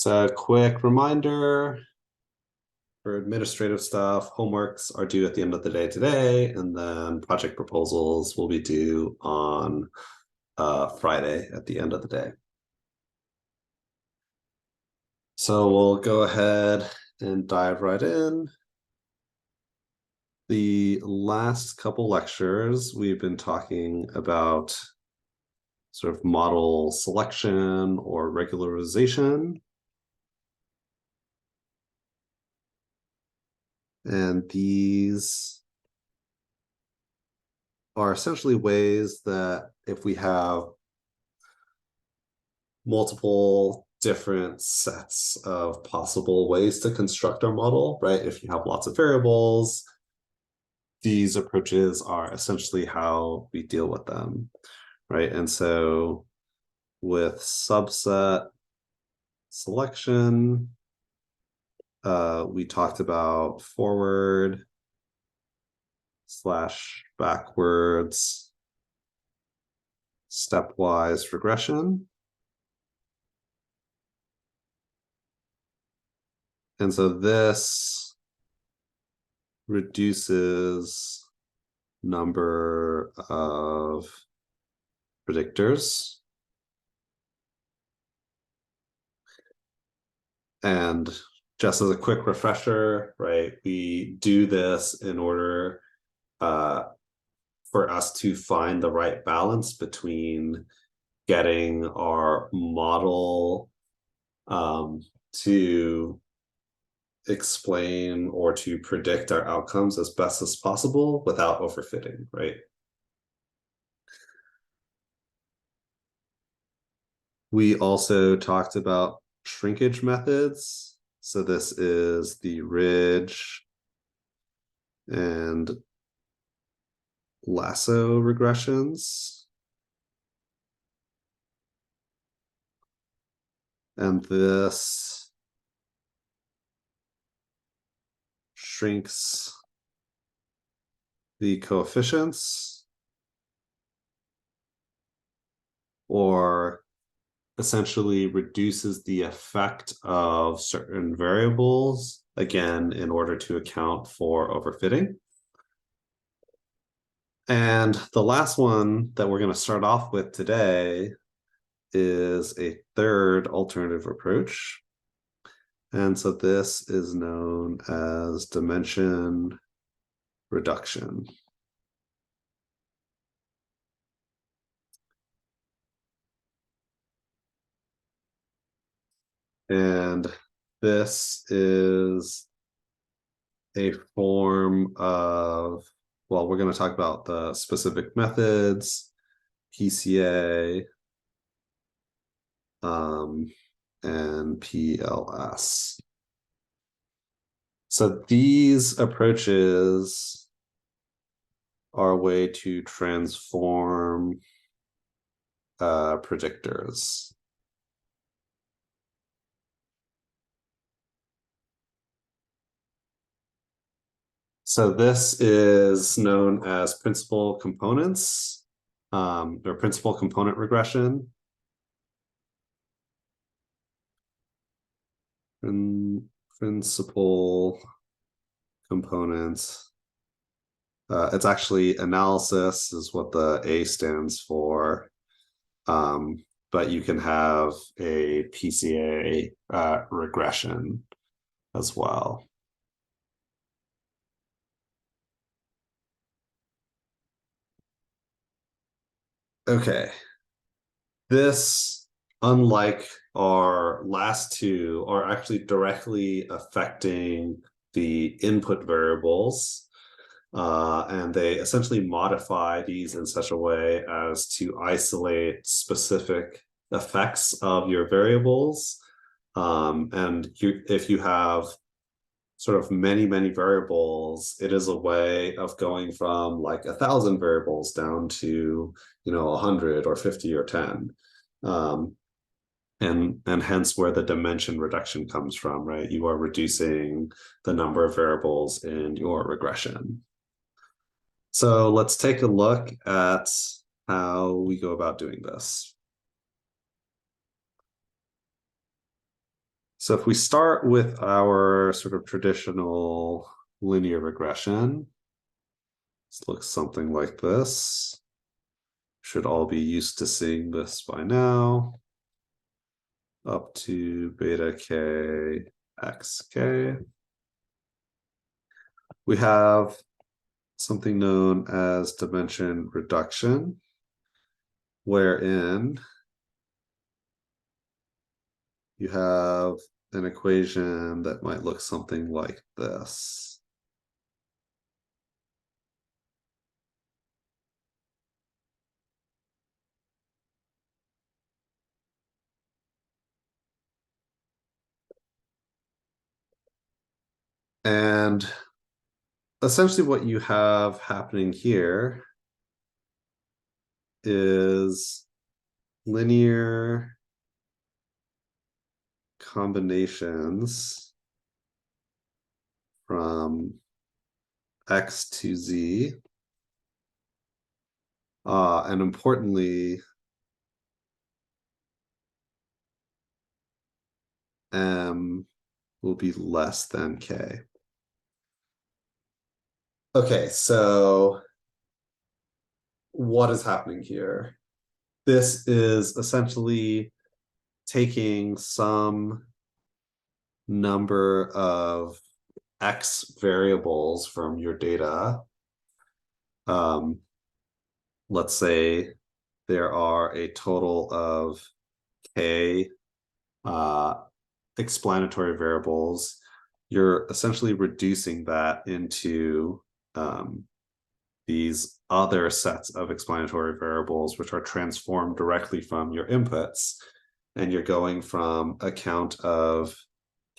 So quick reminder for administrative stuff, homeworks are due at the end of the day today, and then project proposals will be due on Friday at the end of the day. So we'll go ahead and dive right in. The last couple lectures, we've been talking about sort of model selection or regularization. And these are essentially ways that if we have multiple different sets of possible ways to construct our model, right? If you have lots of variables, these approaches are essentially how we deal with them, right? And so with subset selection, we talked about forward / backwards stepwise regression. And so this reduces number of predictors. And just as a quick refresher, right, we do this in order for us to find the right balance between getting our model to explain or to predict our outcomes as best as possible without overfitting, right? We also talked about shrinkage methods. So this is the ridge and lasso regressions. And this shrinks the coefficients or essentially reduces the effect of certain variables, again, in order to account for overfitting. And the last one that we're going to start off with today is a third alternative approach. And so this is known as dimension reduction. And this is a form of, well, we're going to talk about the specific methods, PCA, and PLS. So these approaches are a way to transform predictors. So this is known as principal components, or principal component regression. Principal components. It's actually analysis is what the A stands for. But you can have a PCA regression as well. Okay. This, unlike our last two, are actually directly affecting the input variables. And they essentially modify these in such a way as to isolate specific effects of your variables. And if you have sort of many variables, it is a way of going from like 1,000 variables down to 100 or 50 or 10. And hence where the dimension reduction comes from, right? You are reducing the number of variables in your regression. So let's take a look at how we go about doing this. So if we start with our sort of traditional linear regression, this looks something like this. Should all be used to seeing this by now. Up to beta k xk. We have something known as dimension reduction, wherein you have an equation that might look something like this. And essentially what you have happening here is linear combinations from x to z. And importantly, m will be less than k. Okay, so what is happening here? This is essentially taking some number of x variables from your data. Let's say there are a total of k explanatory variables. You're essentially reducing that into these other sets of explanatory variables, which are transformed directly from your inputs. And you're going from a count of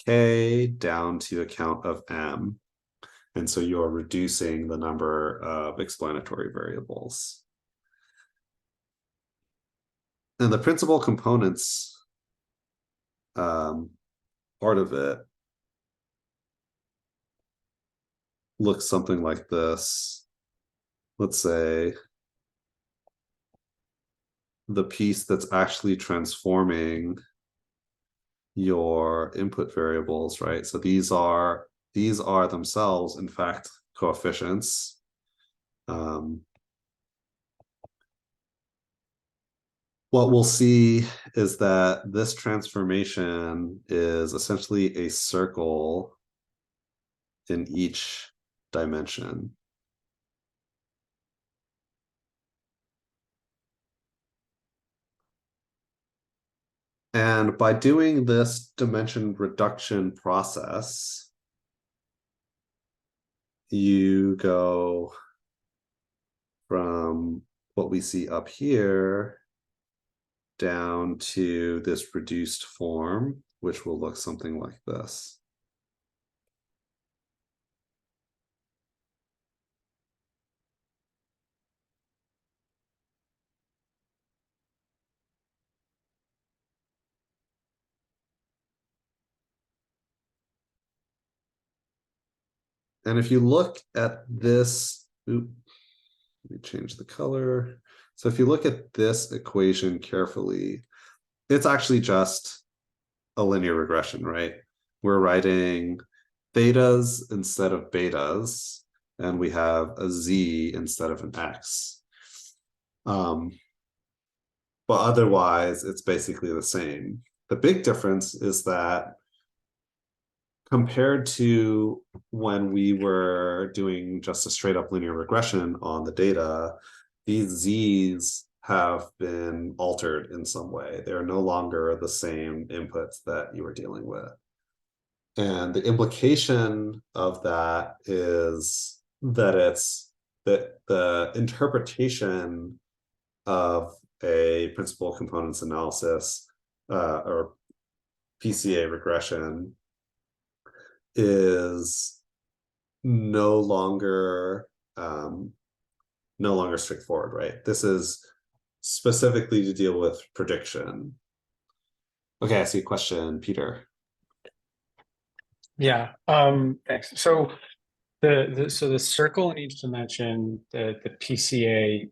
k down to a count of m. And so you're reducing the number of explanatory variables. And the principal components part of it looks something like this. Let's say the piece that's actually transforming your input variables, right? So these are themselves, in fact, coefficients. What we'll see is that this transformation is essentially a circle in each dimension. And by doing this dimension reduction process, you go from what we see up here down to this reduced form, which will look something like this. And if you look at this, let me change the color. So if you look at this equation carefully, it's actually just a linear regression, right? We're writing thetas instead of betas, and we have a z instead of an x. But otherwise, it's basically the same. The big difference is that compared to when we were doing just a straight up linear regression on the data, these z's have been altered in some way. They're no longer the same inputs that you were dealing with. And the implication of that is that the interpretation of a principal components analysis or PCA regression is no longer straightforward, right? This is specifically to deal with prediction. Okay, I see a question, Peter. Yeah, thanks. So the circle in each dimension, the PCA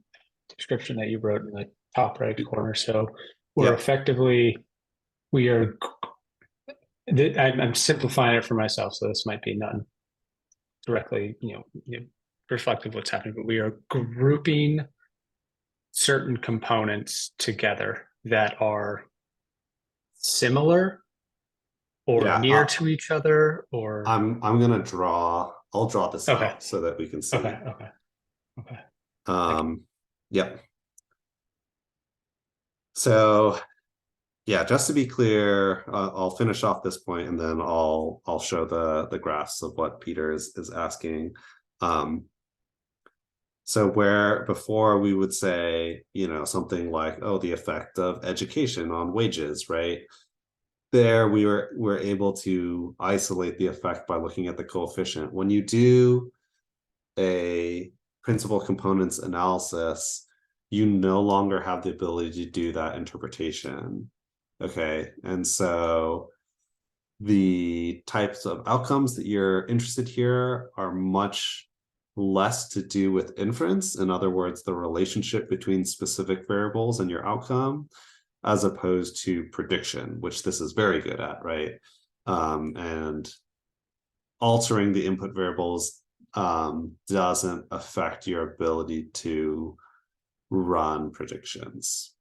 description that you wrote in the top right corner. So we're Yeah. effectively we are I'm simplifying it for myself, so this might be not directly, reflective of what's happening, but we are grouping certain components together that are similar or Yeah, near to each other, or I'm gonna draw. I'll draw this okay, out so that we can okay, see. okay, okay. Thank you. Um, yep. So yeah, just to be clear, I'll finish off this point and then I'll show the graphs of what Peter is asking. Um, so where before we would say, something like, oh, the effect of education on wages, right? There we're able to isolate the effect by looking at the coefficient. When you do a principal components analysis, you no longer have the ability to do that interpretation. Okay. And so the types of outcomes that you're interested here are much less to do with inference. In other words, the relationship between specific variables and your outcome, as opposed to prediction, which this is very good at, right? And altering the input variables doesn't affect your ability to run predictions.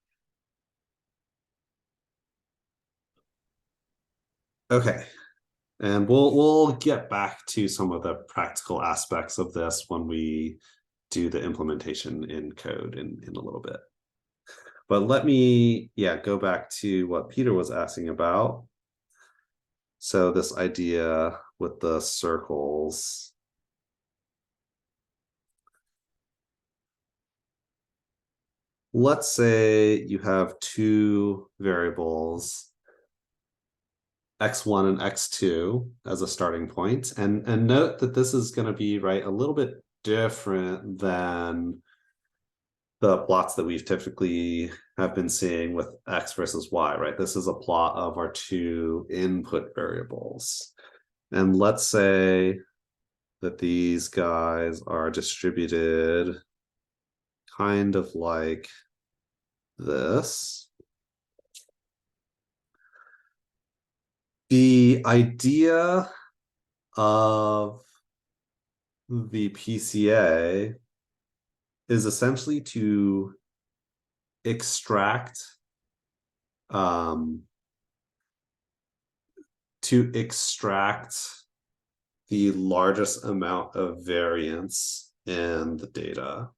Okay, and we'll get back to some of the practical aspects of this when we do the implementation in code in a little bit. But let me, go back to what Peter was asking about. So this idea with the circles. Let's say you have two variables, x1 and x2 as a starting point, and note that this is going to be right a little bit different than the plots that we've typically have been seeing with x versus y, right? This is a plot of our two input variables. And let's say that these guys are distributed kind of like this. The idea of the PCA is essentially extract um, to extract the largest amount of variance in the data.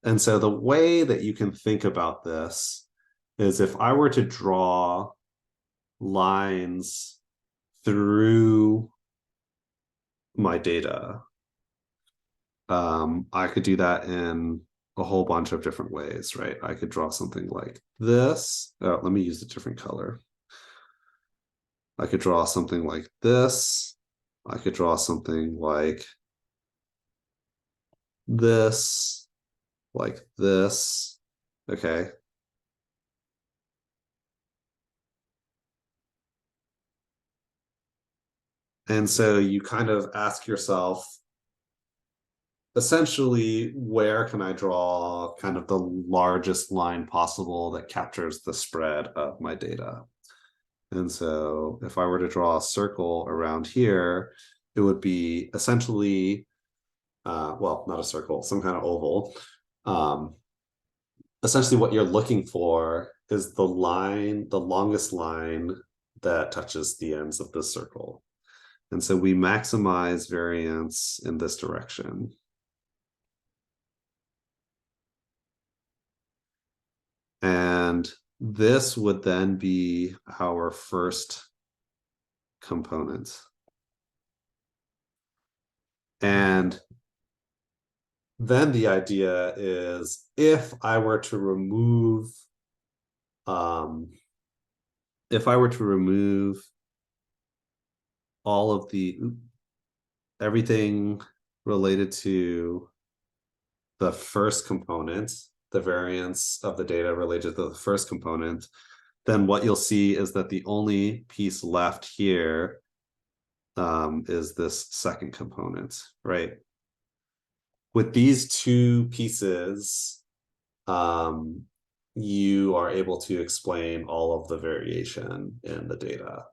And so the way that you can think about this is if I were to draw lines through my data, I could do that in a whole bunch of different ways, right? I could draw something like this. Oh, let me use a different color. I could draw something like this. I could draw something like this. Okay. And so you kind of ask yourself, essentially, where can I draw kind of the largest line possible that captures the spread of my data? And so if I were to draw a circle around here, it would be essentially, well, not a circle, some kind of oval. Um, Essentially what you're looking for is the longest line that touches the ends of the circle. And so we maximize variance in this direction. And this would then be our first component. And then the idea is um, if I were to remove all of everything related to the first component, the variance of the data related to the first component, then what you'll see is that the only piece left here is this second component, right? With these two pieces, you are able to explain all of the variation in the data.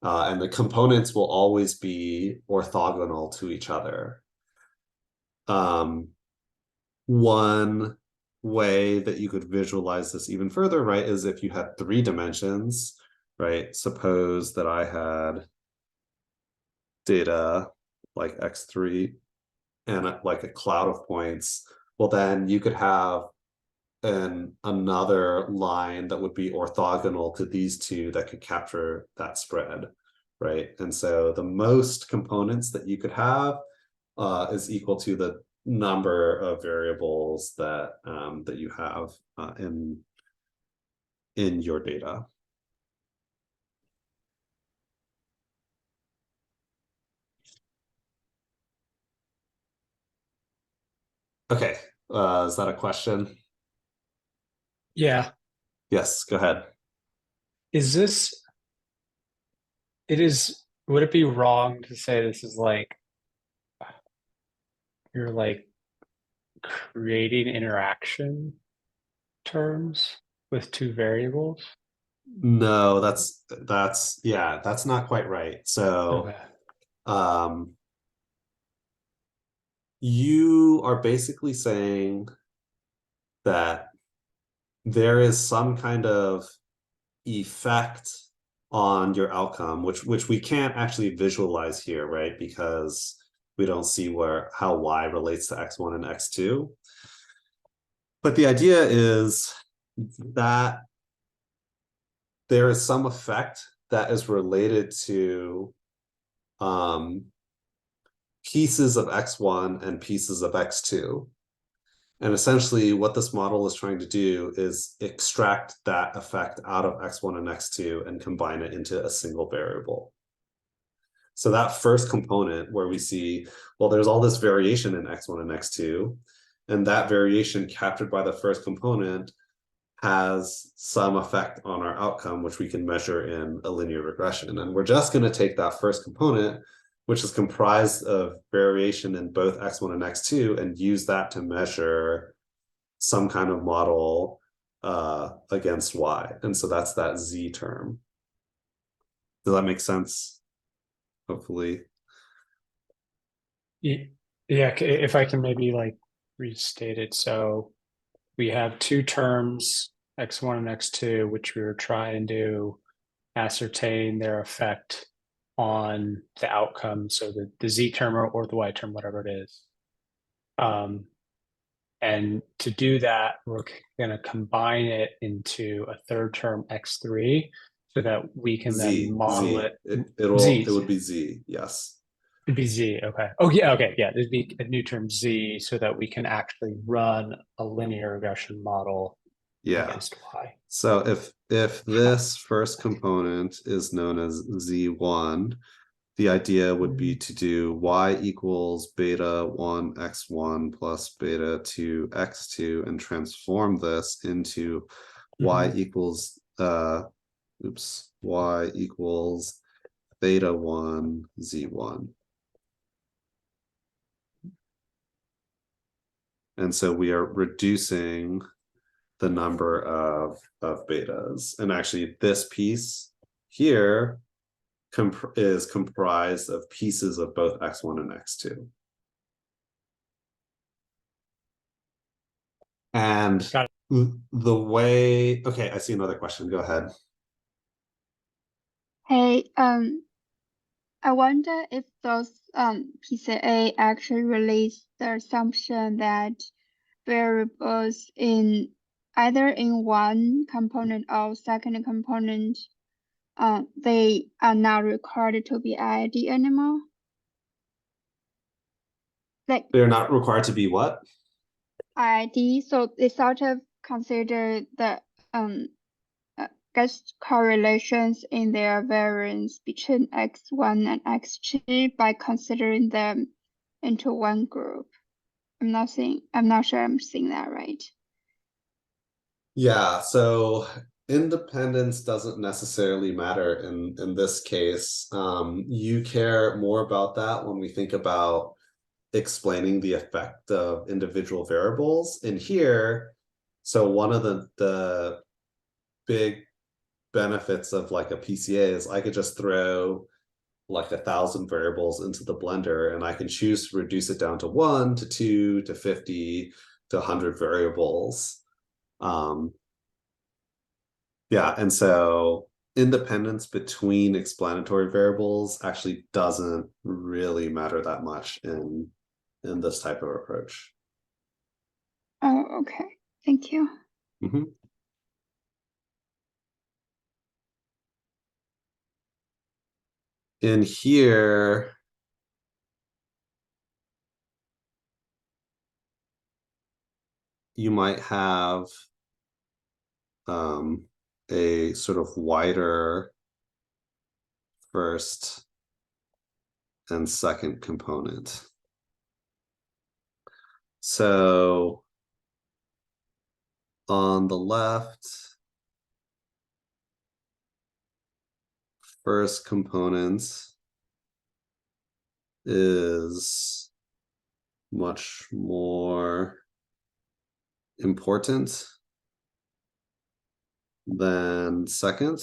and the components will always be orthogonal to each other. One way that you could visualize this even further, right, is if you had 3 dimensions, right? Suppose that I had data like x3 and like a cloud of points. Well, then you could have another line that would be orthogonal to these two that could capture that spread, right? And so the most components that you could have is equal to the number of variables that that you have in your data. Okay, is that a question? Yeah. Yes, go ahead. Is this, it is, would it be wrong to say this is like, you're like creating interaction terms with two variables? No, that's yeah, that's not quite right. So Okay. um you are basically saying that there is some kind of effect on your outcome, which we can't actually visualize here, right? Because we don't see where how y relates to x1 and x2. But the idea is that there is some effect that is related to um, pieces of x1 and pieces of x2. And essentially, what this model is trying to do is extract that effect out of x1 and x2 and combine it into a single variable. So that first component where we see, well, there's all this variation in x1 and x2, and that variation captured by the first component has some effect on our outcome, which we can measure in a linear regression. And we're just going to take that first component, which is comprised of variation in both x1 and x2, and use that to measure some kind of model against y. And so that's that z term. Does that make sense? Hopefully. Yeah, if I can maybe like restate it. So we have two terms, x1 and x2, which we were trying to ascertain their effect on the outcome. So the z term or the y term, whatever it is. And to do that, we're going to combine it into a third term x3 so that we can then model Z. it. It Z, would be Z, yes. it'd be z. Okay. Oh yeah. Okay. Yeah. There'd be a new term z so that we can actually run a linear regression model Yeah. against y. So if this first component is known as Z1, the idea would be to do y equals beta 1 x1 plus beta 2 x2 and transform this into y equals y equals beta 1 z1. And so we are reducing the number of betas. And actually this piece here is comprised of pieces of both x1 and x2. And Got it. the way, okay, I see another question. Go ahead. Hey, I wonder if those PCA actually release the assumption that variables in either in one component or second component, they are not required to be ID anymore. Like They're not required to be what? ID, so they sort of consider the guess correlations in their variance between x1 and x2 by considering them into one group. I'm not sure I'm seeing that right. Yeah, so independence doesn't necessarily matter in this case. You care more about that when we think about explaining the effect of individual variables. And here, so one of the big benefits of like a PCA is I could just throw like 1,000 variables into the blender, and I can choose to reduce it down to 1 to 2 to 50 to 100 variables. Yeah, and so independence between explanatory variables actually doesn't really matter that much in this type of approach. Oh, okay. Thank you. Mhm. In here, you might have a sort of wider first and second component. So on the left, first component is much more important than second.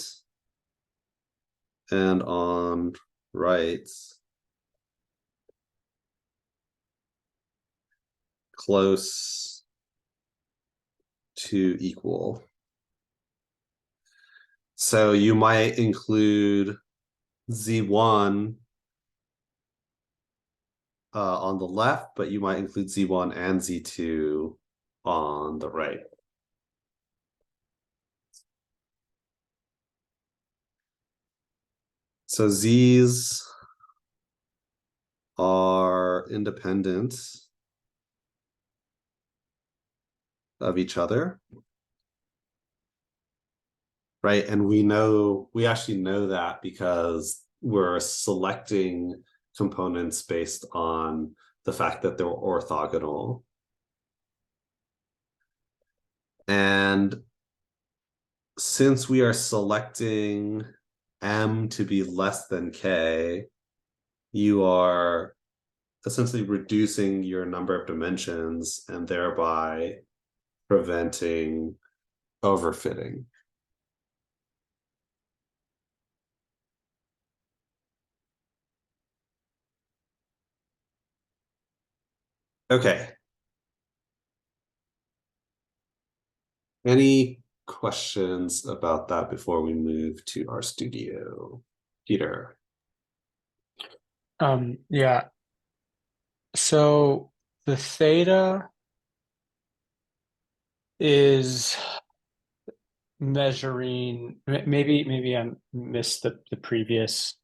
And on right, close to equal. So you might include Z1 on the left, but you might include Z1 and Z2 on the right. So Z's are independent of each other, right? And we actually know that because we're selecting components based on the fact that they're orthogonal. And since we are selecting M to be less than K, you are essentially reducing your number of dimensions and thereby preventing overfitting. Okay. Any questions about that before we move to our studio? Peter. Yeah. So the theta is measuring, maybe I missed the previous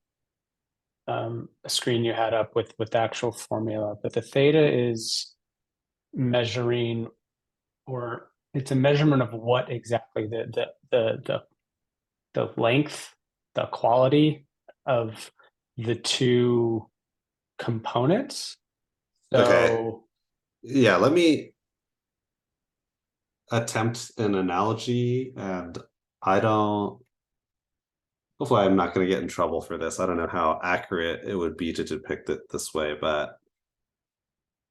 screen you had up with the actual formula, but the theta is measuring, or it's a measurement of what exactly the length, the quality of the two components. Okay. So Yeah, let me attempt an analogy, and I don't, hopefully I'm not going to get in trouble for this. I don't know how accurate it would be to depict it this way, but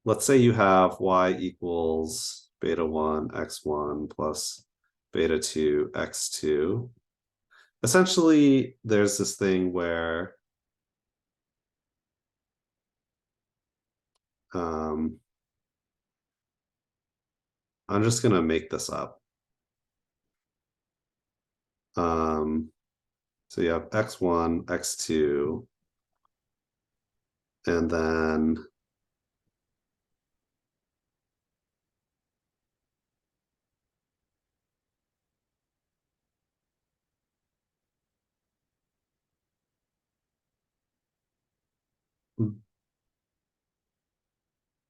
let's say you have y equals beta 1 x1 plus beta 2 x2. Essentially, there's this thing where I'm just going to make this up. So you have x1, x2, and then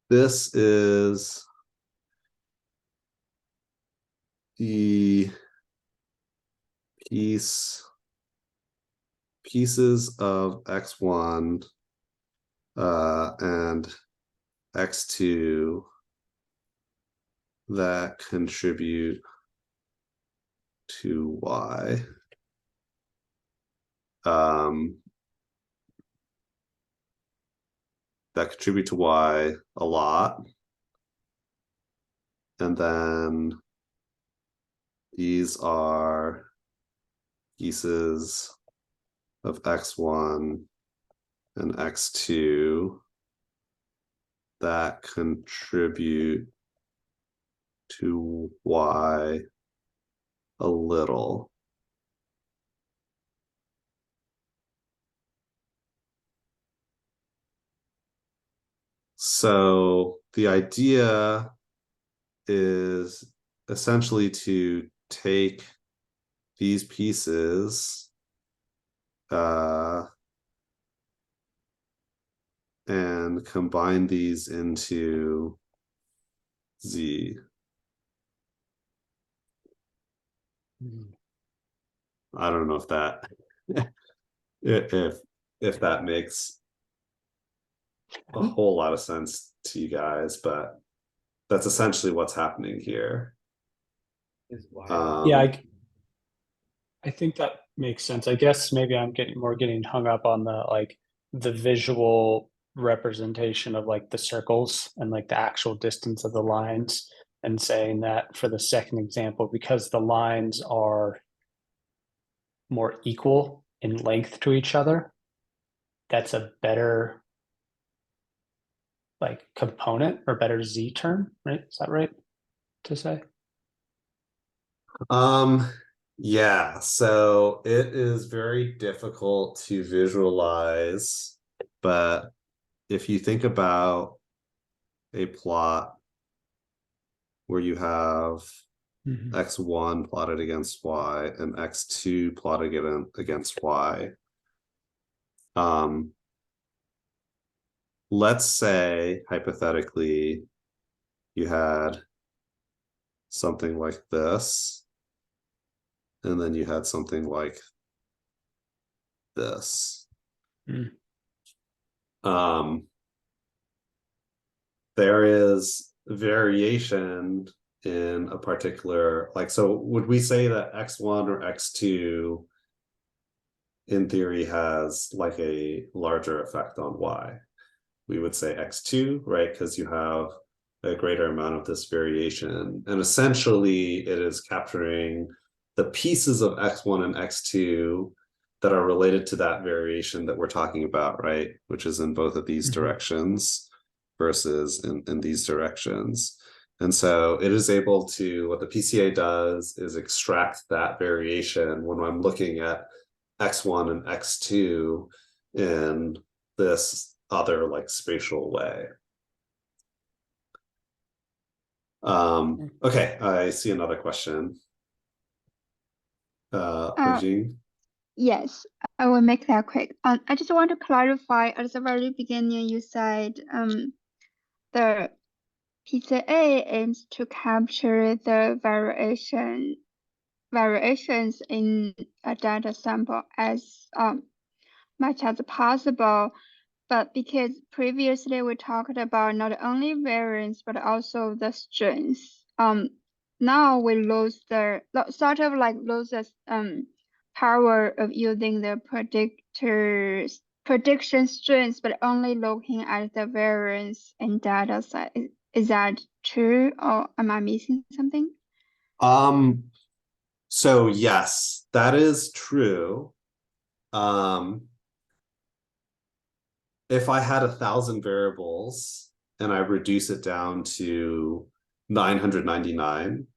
this is the pieces of x1 and x2 that contribute to y. That contribute to y a lot. And then these are pieces of x1 and x2 that contribute to y a little. So the idea is essentially to take these pieces and combine these into Z. I don't know if that if that makes a whole lot of sense to you guys, but that's essentially what's happening here. Yeah, I think that makes sense. I guess maybe I'm getting hung up on the visual representation of like the circles and like the actual distance of the lines, and saying that for the second example, because the lines are more equal in length to each other, that's a better like component or better Z term, right? Is that right to say? Yeah, so it is very difficult to visualize, but if you think about a plot where you have x1 plotted against y and x2 plotted against y, let's say hypothetically you had something like this, and then you had something like this. There is variation in a particular, like, so would we say that x1 or x2 in theory has like a larger effect on y? We would say x2, right? Because you have a greater amount of this variation. And essentially, it is capturing the pieces of x1 and x2 that are related to that variation that we're talking about, right? Which is in both of these directions versus in these directions. And so it is able to, what the PCA does is extract that variation when I'm looking at x1 and x2 in this other like spatial way. Okay, I see another question. Beijing? Yes, I will make that quick. I just want to clarify at the very beginning, you said the PCA aims to capture the variations in a data sample as much as possible. But because previously we talked about not only variance but also the strengths, now we lose the sort of like lose the power of using the prediction strengths, but only looking at the variance in data set. Is that true, or am I missing something? So yes, that is true. If I had 1,000 variables and I reduce it down to 999,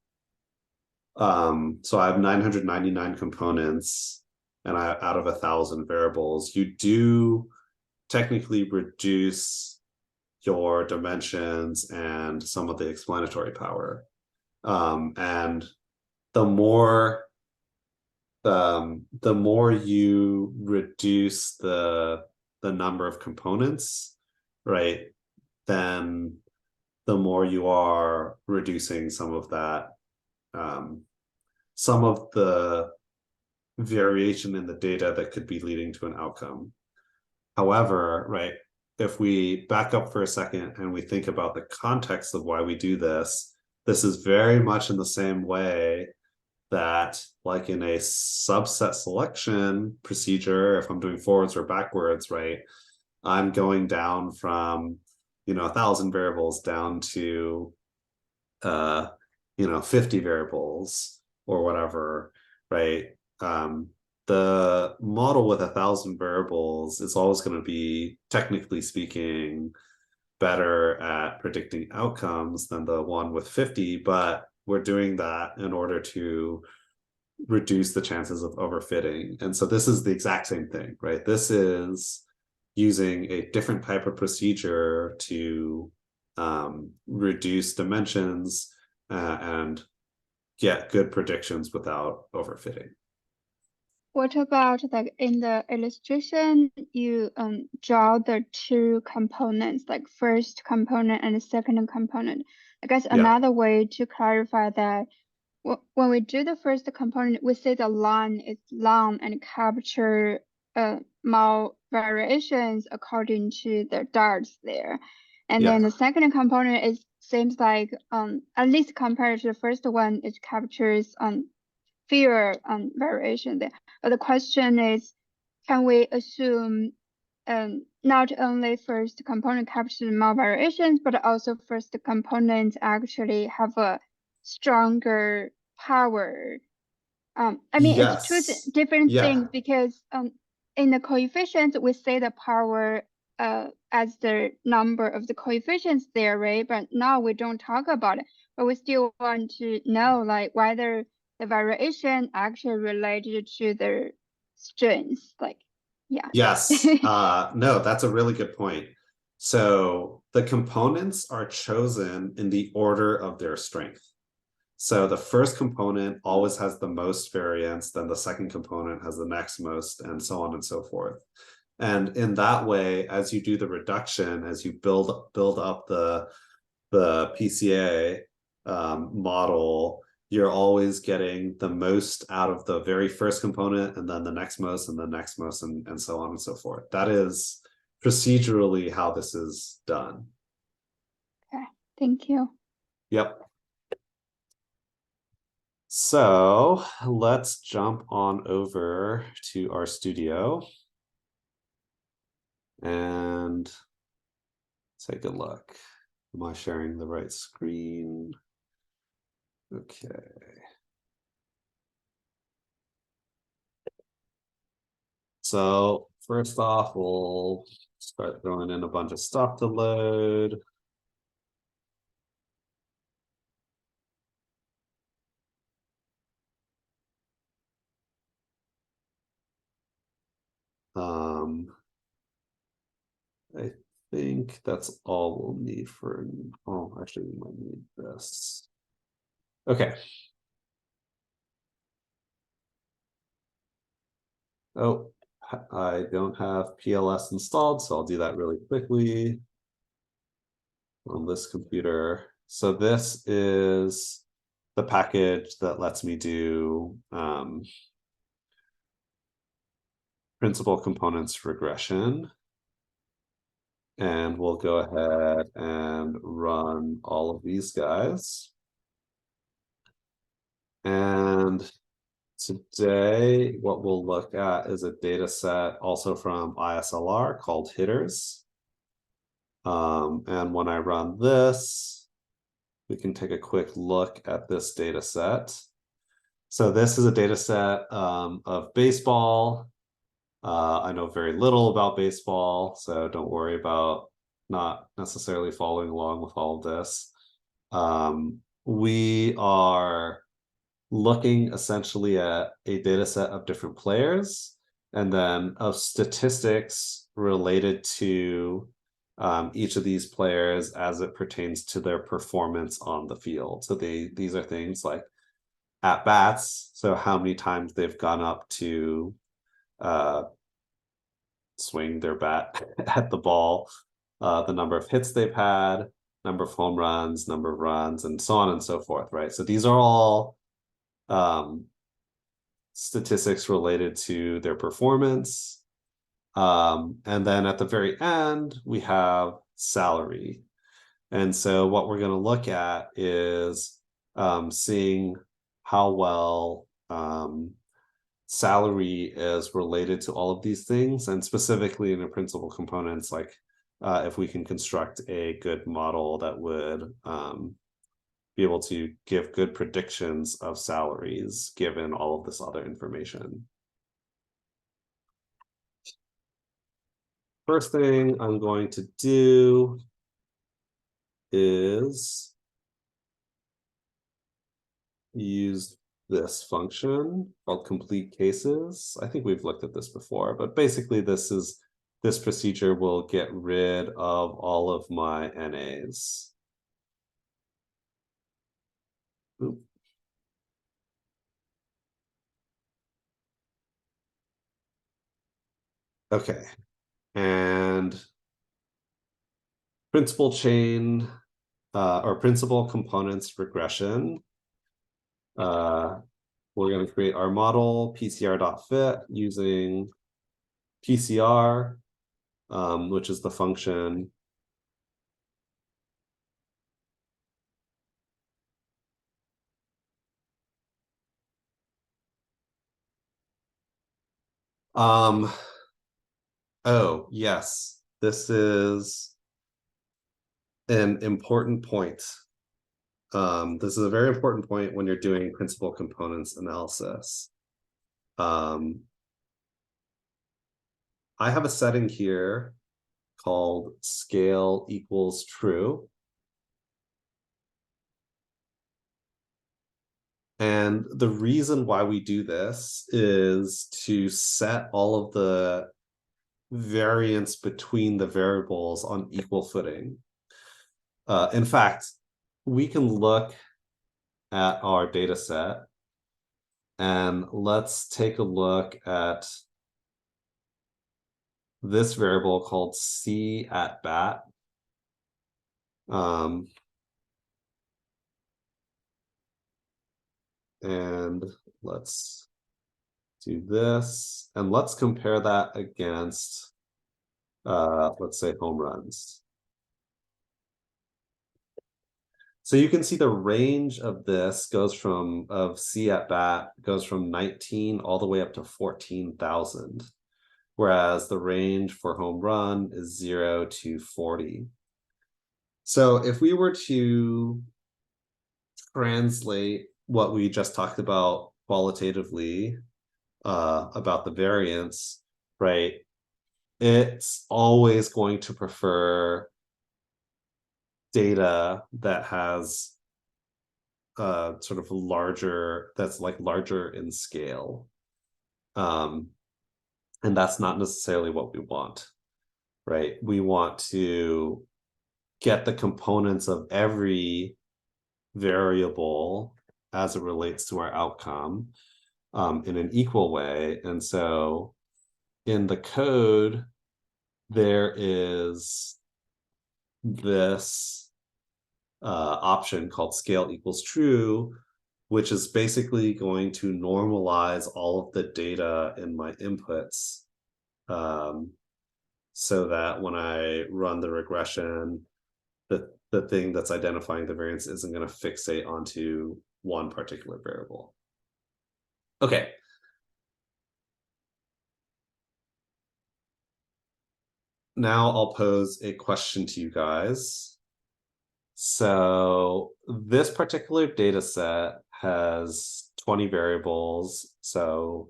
so I have 999 components and I out of 1,000 variables, you do technically reduce your dimensions and some of the explanatory power. And the more you reduce the number of components, right, then the more you are reducing some of that, some of the variation in the data that could be leading to an outcome. However, right, if we back up for a second and we think about the context of why we do this, this is very much in the same way that, like in a subset selection procedure, if I'm doing forwards or backwards, right, I'm going down from 1,000 variables down to 50 variables or whatever, right? the model with 1,000 variables is always going to be, technically speaking, better at predicting outcomes than the one with 50, but we're doing that in order to reduce the chances of overfitting. And so this is the exact same thing, right? This is using a different type of procedure to reduce dimensions and get good predictions without overfitting. What about like in the illustration, you draw the two components, like first component and the second component. I guess Yeah. another way to clarify that when we do the first component, we say the line is long and capture more variations according to the darts there. And Yeah. then the second component is seems like at least compared to the first one, it captures fewer variation there. But the question is, can we assume not only first component captures more variations, but also first components actually have a stronger power? I mean, it's two Yes. different Yeah. things because in the coefficients, we say the power as the number of the coefficients there, right? But now we don't talk about it, but we still want to know like whether the variation actually related to the strengths, like, yeah. Yes. No, that's a really good point. So the components are chosen in the order of their strength. So the first component always has the most variance, then the second component has the next most, and so on and so forth. And in that way, as you do the reduction, as you build up the PCA model, you're always getting the most out of the very first component, and then the next most, and the next most, and so on and so forth. That is procedurally how this is done. Okay, thank you. Yep. So let's jump on over to our studio and take a look. Am I sharing the right screen? Okay. So first off, we'll start throwing in a bunch of stuff to load. I think that's all we'll need for, oh, actually we might need this. Okay. Oh, I don't have PLS installed, so I'll do that really quickly on this computer. So this is the package that lets me do principal components regression. And we'll go ahead and run all of these guys. And today, what we'll look at is a data set also from ISLR called hitters. And when I run this, we can take a quick look at this data set. So this is a data set of baseball. I know very little about baseball, so don't worry about not necessarily following along with all of this. We are looking essentially at a data set of different players and then of statistics related to each of these players as it pertains to their performance on the field. So these are things like at bats, so how many times they've gone up to swing their bat at the ball, the number of hits they've had, number of home runs, number of runs, and so on and so forth, right? So these are all statistics related to their performance. And then at the very end, we have salary. And so what we're going to look at is seeing how well salary is related to all of these things, and specifically in the principal components, like if we can construct a good model that would be able to give good predictions of salaries given all of this other information. first thing I'm going to do is use this function called complete cases. I think we've looked at this before, but basically this procedure will get rid of all of my NAs. Oop. Okay, and principal chain or principal components regression. We're going to create our model PCR.fit using PCR, which is the function. Oh, yes, this is an important point. This is a very important point when you're doing principal components analysis. I have a setting here called scale equals true. And the reason why we do this is to set all of the variance between the variables on equal footing. In fact, we can look at our data set and let's take a look at this variable called C at bat. And let's do this, and let's compare that against, let's say, home runs. So you can see the range of this goes from, of C at bat, goes from 19 all the way up to 14,000. Whereas the range for home run is 0 to 40. So if we were to translate what we just talked about qualitatively about the variance, right? It's always going to prefer data that has sort of larger, that's like larger in scale. And that's not necessarily what we want, right? We want to get the components of every variable as it relates to our outcome in an equal way. And so in the code, there is this option called scale equals true, which is basically going to normalize all of the data in my inputs so that when I run the regression, the thing that's identifying the variance isn't going to fixate onto one particular variable. Okay. Now I'll pose a question to you guys. So this particular data set has 20 variables. So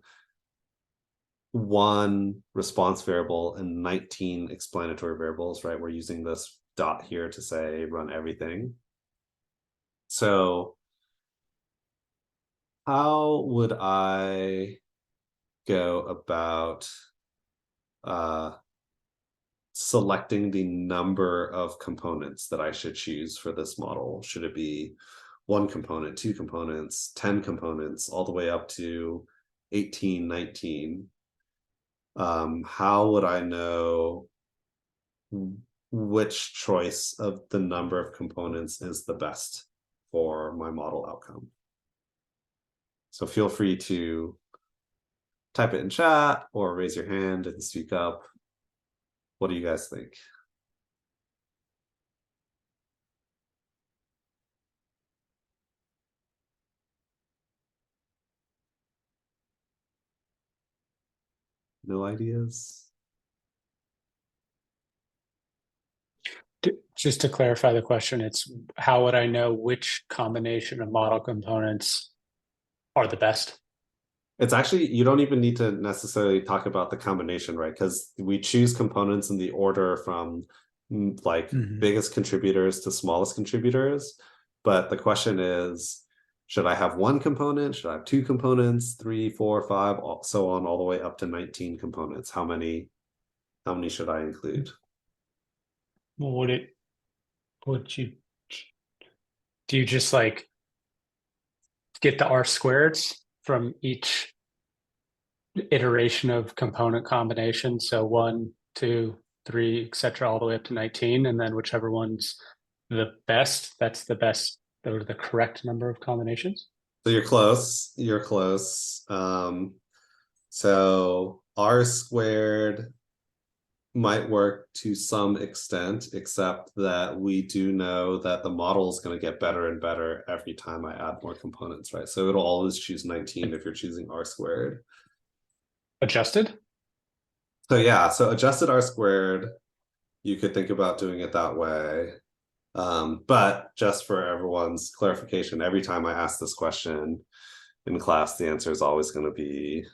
one response variable and 19 explanatory variables, right? We're using this dot here to say run everything. So how would I go about selecting the number of components that I should choose for this model? Should it be one component, two components, 10 components, all the way up to 18, 19? How would I know which choice of the number of components is the best for my model outcome? So feel free to type it in chat or raise your hand and speak up. What do you guys think? No ideas? Just to clarify the question, it's how would I know which combination of model components are the best? It's actually, you don't even need to necessarily talk about the combination, right? Because we choose components in the order from like biggest contributors to smallest contributors. But the question is, should I have one component? Should I have two components, three, four, five, so on, all the way up to 19 components? How many should I include? Well, would you do you just like get the R squareds from each iteration of component combination? So 1, 2, 3, etc., all the way up to 19, and then whichever one's the best, that's the best or the correct number of combinations. So you're close. You're close. So R squared might work to some extent, except that we do know that the model is going to get better and better every time I add more components, right? So it'll always choose 19 if you're choosing R squared. Adjusted? So yeah, so adjusted R squared, you could think about doing it that way. But just for everyone's clarification, every time I ask this question in class, the answer is always going to be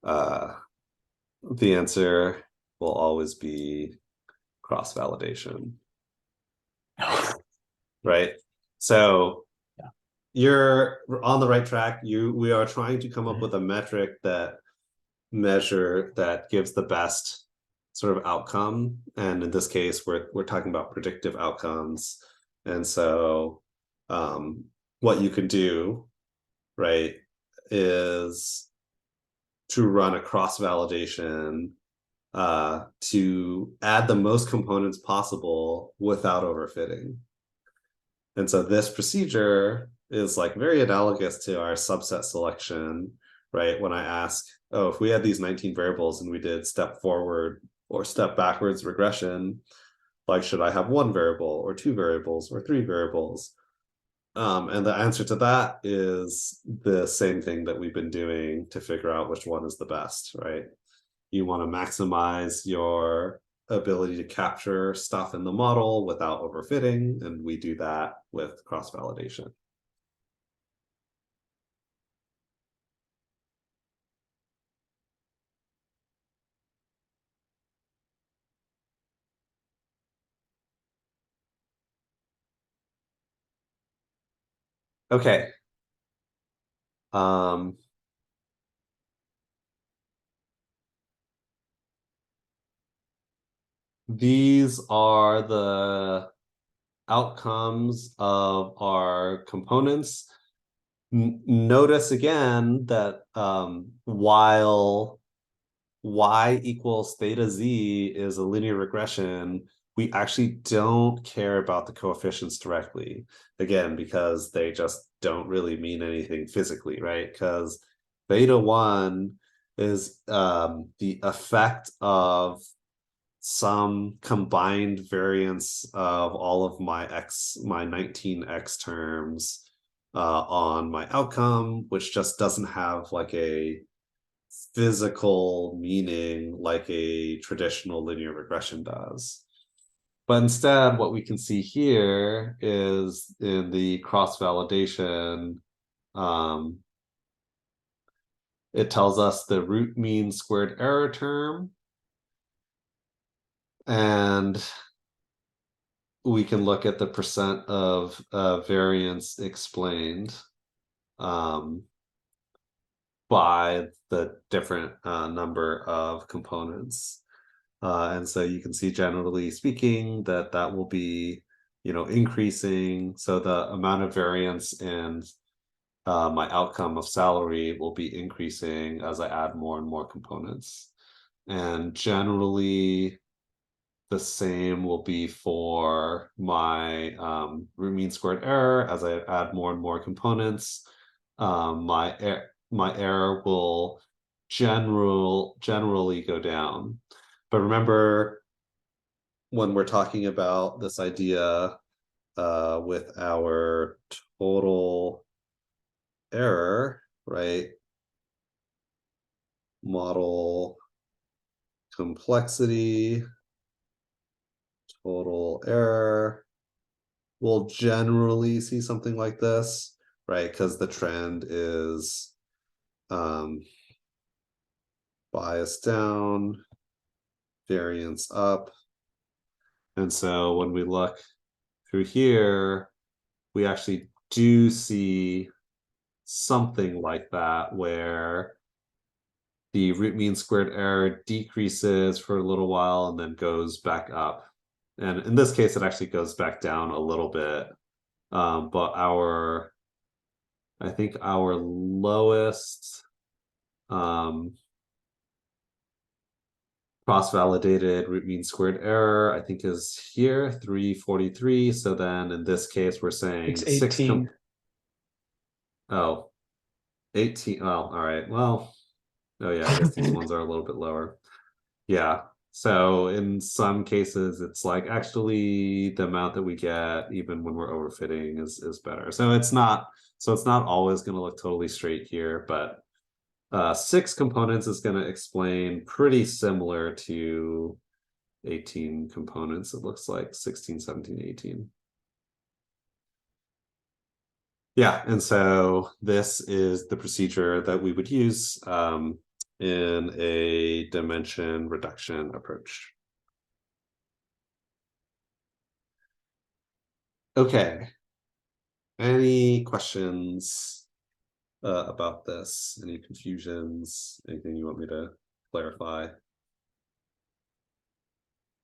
the answer will always be cross-validation. Right? So yeah. You're on the right track. We are trying to come up with a metric that gives the best sort of outcome. And in this case, we're talking about predictive outcomes. And so what you can do, right, is to run a cross-validation to add the most components possible without overfitting. And so this procedure is like very analogous to our subset selection, right? When I ask, oh, if we had these 19 variables and we did step forward or step backwards regression, like should I have one variable or two variables or three variables? And the answer to that is the same thing that we've been doing to figure out which one is the best, right? You want to maximize your ability to capture stuff in the model without overfitting, and we do that with cross-validation. Okay. These are the outcomes of our components. Notice again that while y equals theta z is a linear regression, we actually don't care about the coefficients directly. Again, because they just don't really mean anything physically, right? Because theta 1 is the effect of some combined variance of all of my 19x terms on my outcome, which just doesn't have like a physical meaning like a traditional linear regression does. But instead, what we can see here is in the cross-validation, it tells us the root mean squared error term. And we can look at the percent of variance explained by the different number of components. And so you can see, generally speaking, that will be, increasing. So the amount of variance in my outcome of salary will be increasing as I add more and more components. And generally, the same will be for my root mean squared error. As I add more and more components, my error will generally go down. But remember, when we're talking about this idea with our total error, right? Model complexity, total error, we'll generally see something like this, right? Because the trend is bias down, variance up. And so when we look through here, we actually do see something like that where the root mean squared error decreases for a little while and then goes back up. And in this case, it actually goes back down a little bit. But I think our lowest cross-validated root mean squared error, I think, is here, 343. So then in this case, we're saying It's 18. Oh, 18. Well, all right. Well, oh yeah, I guess these ones are a little bit lower. Yeah. So in some cases, it's like actually the amount that we get, even when we're overfitting, is better. So it's not always going to look totally straight here, but 6 components is going to explain pretty similar to 18 components. It looks like 16, 17, 18. Yeah, and so this is the procedure that we would use in a dimension reduction approach. Okay. Any questions about this? Any confusions? Anything you want me to clarify?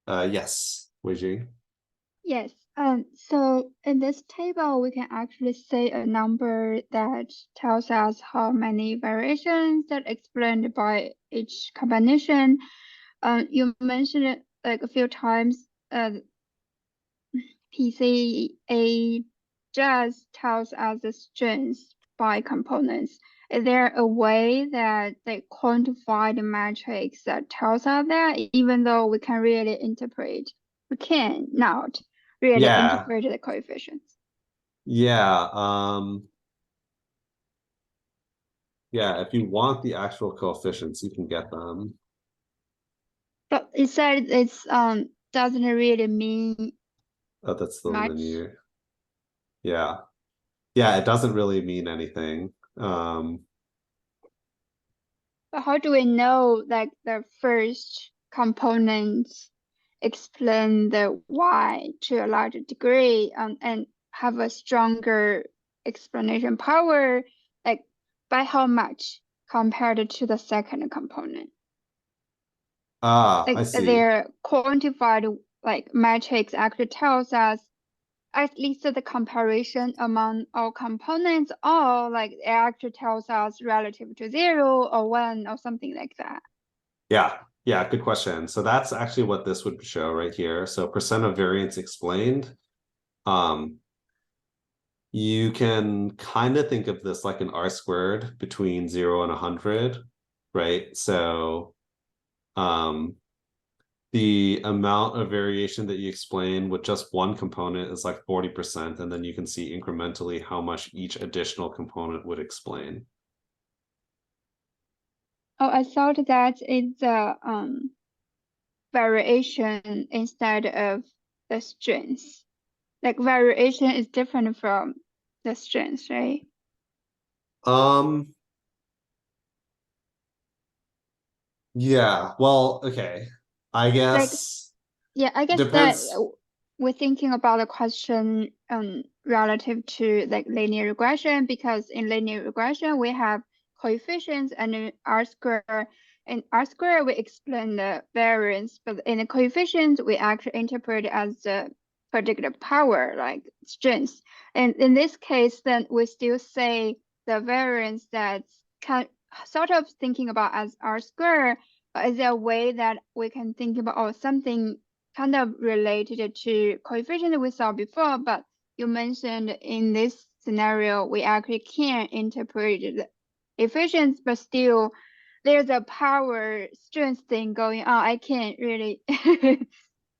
Yes, Weijing. Yes. So in this table, we can actually say a number that tells us how many variations that explained by each combination. You mentioned it like a few times. PCA just tells us the strengths by components. Is there a way that they quantify the metrics that tells us that, even though we can really interpret, we can not really Yeah, interpret the coefficients? yeah. Yeah, if you want the actual coefficients, you can get them. But it said it's doesn't really mean Oh, that's the much. linear. Yeah. Yeah, it doesn't really mean anything. But how do we know like the first components explain the y to a larger degree and have a stronger explanation power, like by how much compared to the second component? I Like see. their quantified like metrics actually tells us at least the comparison among all components, or like it actually tells us relative to 0 or 1 or something like that. Yeah, yeah, good question. So that's actually what this would show right here. So percent of variance explained. Um, you can kind of think of this like an R squared between 0 and 100, right? So the amount of variation that you explain with just one component is like 40%, and then you can see incrementally how much each additional component would explain. Oh, I thought that it's a variation instead of the strength. Like variation is different from the strength, right? Um, yeah, well, okay. I Like guess yeah, I guess that depends. we're thinking about the question relative to like linear regression, because in linear regression we have coefficients and then R square. In R square we explain the variance, but in the coefficients we actually interpret as the predictive power, like strength. And in this case, then we still say the variance that's kind sort of thinking about as R square. But is there a way that we can think about something kind of related to coefficient we saw before, but you mentioned in this scenario, we actually can interpret the efficiency, but still there's a power strength thing going on. I can't really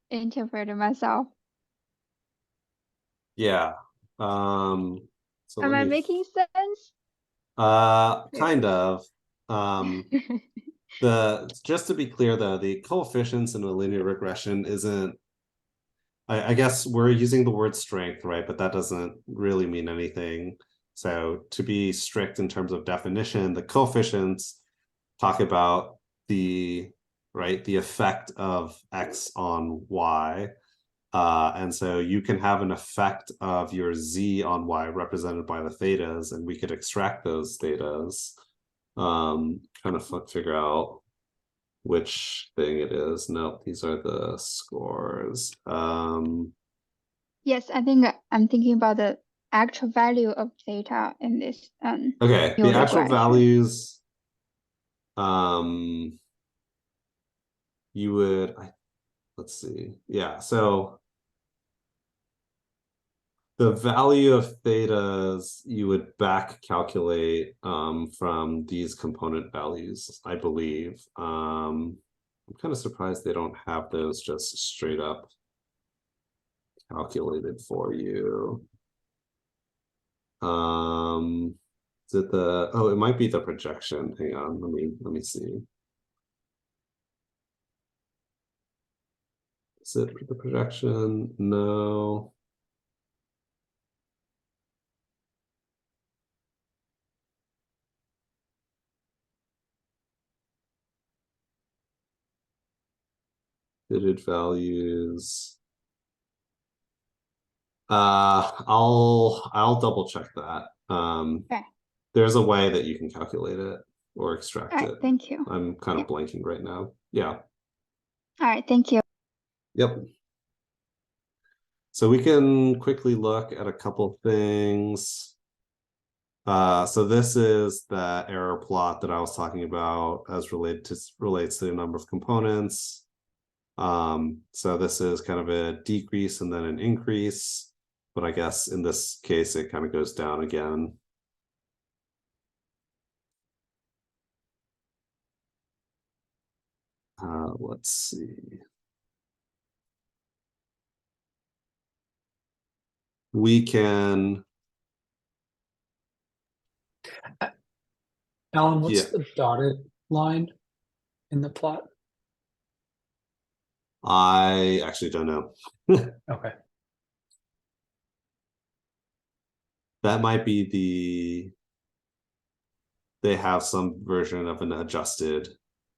interpret it myself. Yeah. So Am let I me making sense? kind of. Um, the just to be clear though, the coefficients in a linear regression isn't I guess we're using the word strength, right? But that doesn't really mean anything. So to be strict in terms of definition, the coefficients talk about the effect of X on Y. And so you can have an effect of your Z on Y represented by the thetas, and we could extract those thetas, kind of figure out which thing it is. Nope, these are the scores. Yes, I think I'm thinking about the actual value of theta in this Okay, the nodal actual graph. values, you would, let's see. Yeah, so the value of thetas you would back calculate from these component values, I believe. I'm kind of surprised they don't have those just straight up calculated for you. Is it the, oh, it might be the projection. Hang on, let me see. Is it the projection? No. Fitted values. I'll double check that. Okay. There's a way that you can calculate it or extract All right, it. thank you. I'm kind of blanking right now. Yeah. All right, thank you. Yep. So we can quickly look at a couple things. So this is that error plot that I was talking about as relates to the number of components. So this is kind of a decrease and then an increase, but I guess in this case it kind of goes down again. Let's see. We can, Alan, what's yeah, the dotted line in the plot? I actually don't know. Okay. That might be they have some version of an adjusted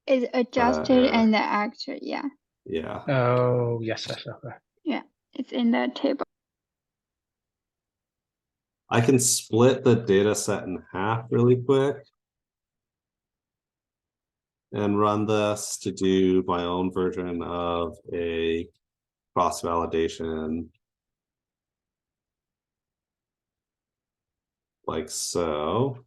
It's adjusted error. and the actual, yeah. Yeah. Oh, yes, okay. Yeah, it's in the table. I can split the data set in half really quick and run this to do my own version of a cross validation like so.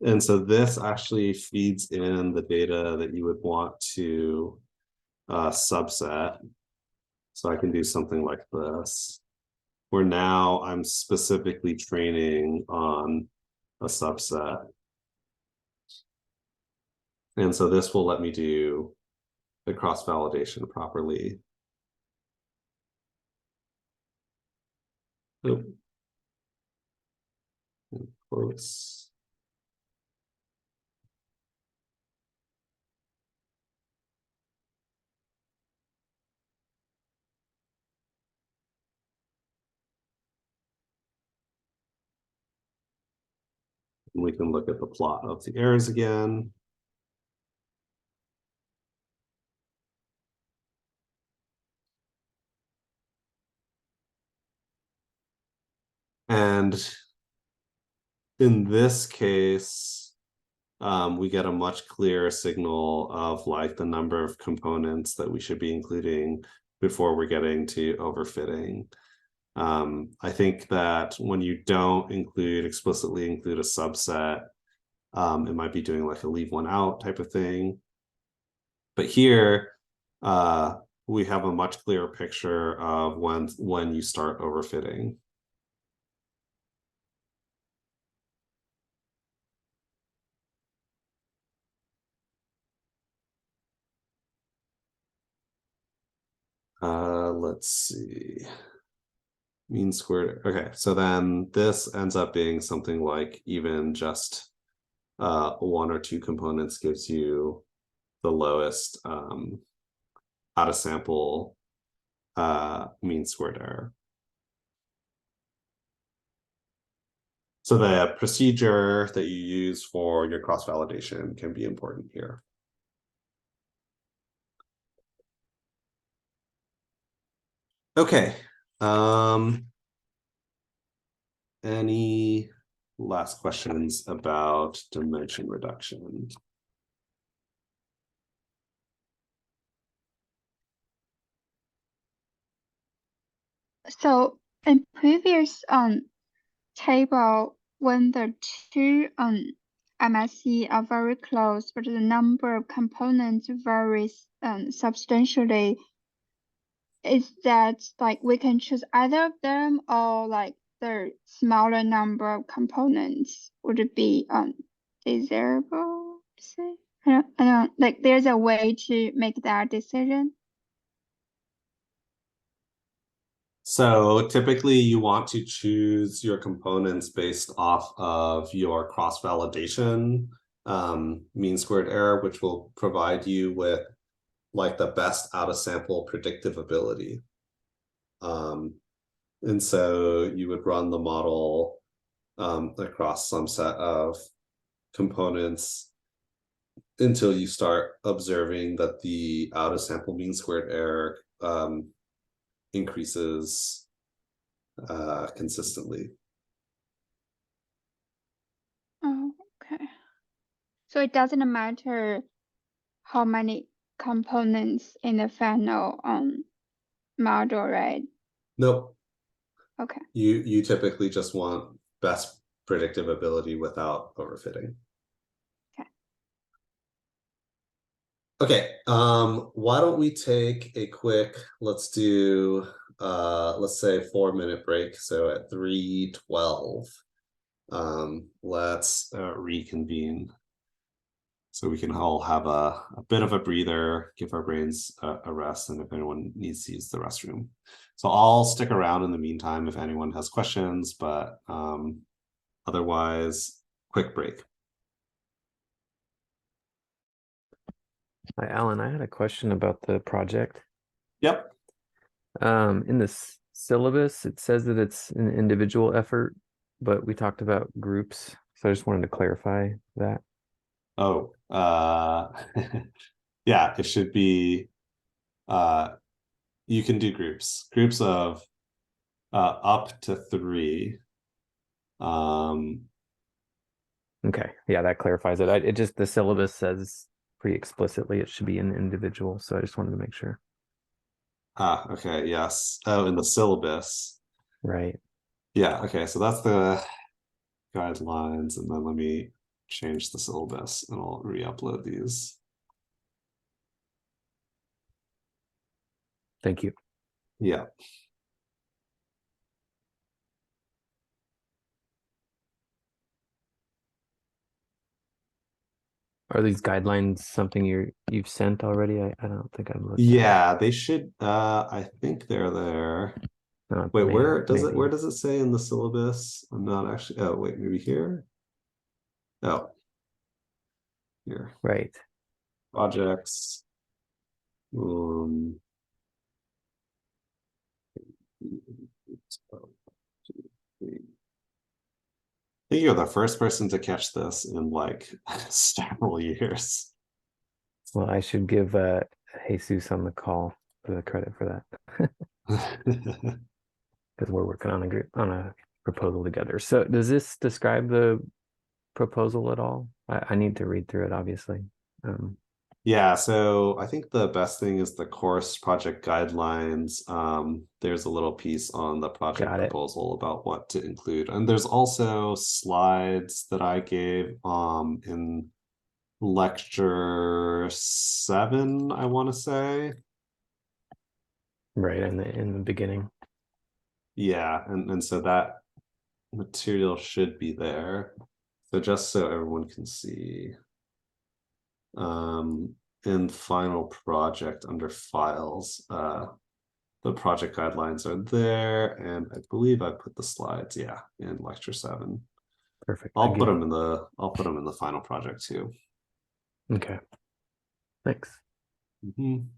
And so this actually feeds in the data that you would want to subset. So I can do something like this, where now I'm specifically training on a subset. And so this will let me do the cross validation properly. Oop. Quotes. And we can look at the plot of the errors again. And in this case, we get a much clearer signal of like the number of components that we should be including before we're getting to overfitting. I think that when you don't explicitly include a subset, it might be doing like a leave one out type of thing. But here, we have a much clearer picture of when you start overfitting. Let's see. mean squared. Okay, so then this ends up being something like even just one or two components gives you the lowest out of sample mean squared error. So the procedure that you use for your cross-validation can be important here. Okay. Any last questions about dimension reduction? So in previous table, when the two MSE are very close, but the number of components varies substantially, is that like we can choose either of them, or like the smaller number of components would it be desirable to say? I don't like there's a way to make that decision. So typically you want to choose your components based off of your cross-validation mean squared error, which will provide you with like the best out of sample predictive ability. And so you would run the model across some set of components until you start observing that the out of sample mean squared error increases consistently. Oh, okay. So it doesn't matter how many components in the final model, right? Nope. Okay. You typically just want best predictive ability without overfitting. Okay. Okay, why don't we take a quick, let's do let's say 4-minute break. So at 3:12, let's reconvene so we can all have a bit of a breather, give our brains a rest, and if anyone needs to use the restroom. So I'll stick around in the meantime if anyone has questions, but otherwise, quick break. Hi, Alan. I had a question about the project. Yep. In this syllabus, it says that it's an individual effort, but we talked about groups. So I just wanted to clarify that. Oh, yeah, it should be, you can do groups of up to 3. Okay. Yeah, that clarifies it. It just, the syllabus says pretty explicitly it should be an individual. So I just wanted to make sure. Okay, yes. Oh, in the syllabus. Right. Yeah, okay, so that's the guidelines, and then let me change the syllabus and I'll re-upload these. Thank you. Yeah. Are these guidelines something you've sent already? I don't think I've looked at Yeah, they should I think they're there. Wait, where does it say in the syllabus? I'm not actually, oh wait, maybe here. Oh, here. Right. Projects. I think you're the first person to catch this in like several years. Well, I should give Jesus on the call for the credit for that. Because we're working on a proposal together. So does this describe the proposal at all? I need to read through it, obviously. Yeah, so I think the best thing is the course project guidelines. There's a little piece on the project proposal about what to include. And there's also slides that I gave in lecture 7, I want to say. Right, in the beginning. Yeah, and so that material should be there. So just so everyone can see. In final project under files, The project guidelines are there, and I believe I put the slides, yeah, in lecture 7. Perfect. I'll put them in the final project too. Okay. Thanks. Mhm.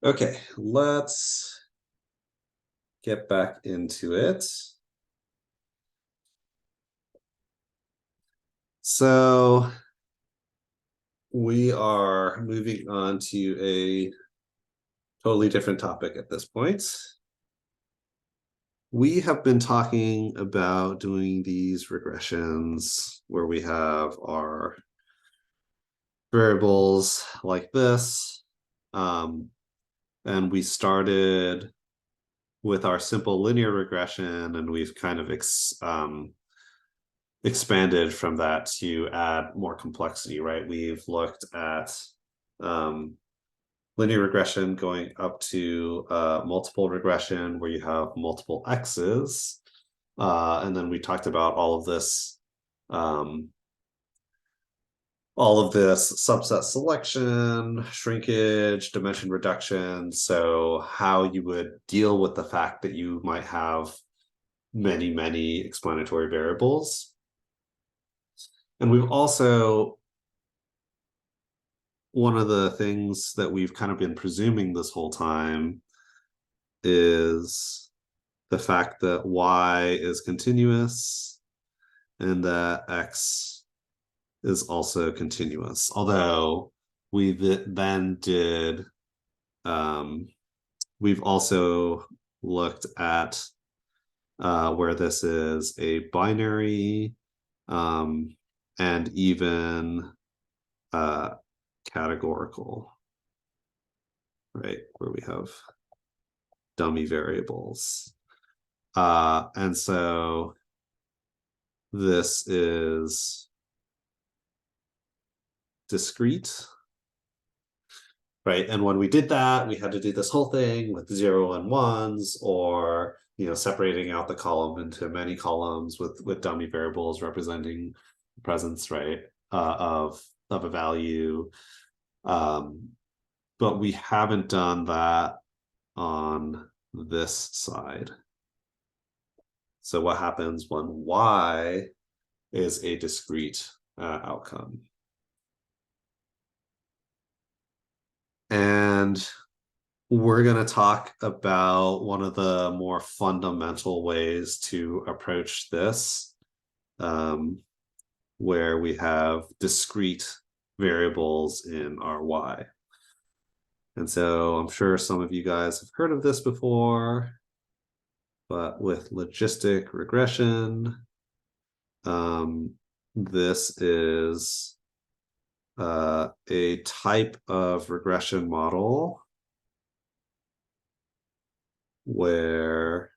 Okay, let's get back into it. So we are moving on to a totally different topic at this point. We have been talking about doing these regressions where we have our variables like this. And we started with our simple linear regression, and we've kind of expanded from that to add more complexity, right? We've looked at linear regression going up to multiple regression where you have multiple x's. And then we talked about all of this subset selection, shrinkage, dimension reduction. So how you would deal with the fact that you might have many, many explanatory variables. And we've also, one of the things that we've kind of been presuming this whole time is the fact that y is continuous and that x is also continuous. Although we then did, we've also looked at where this is a binary and even categorical, right? Where we have dummy variables. And so this is discrete, right? And when we did that, we had to do this whole thing with 0 and 1s, or separating out the column into many columns with dummy variables representing the presence, right, of a value. But we haven't done that on this side. So what happens when y is a discrete outcome? And we're going to talk about one of the more fundamental ways to approach this, where we have discrete variables in our y. And so I'm sure some of you guys have heard of this before, but with logistic regression, this is a type of regression model where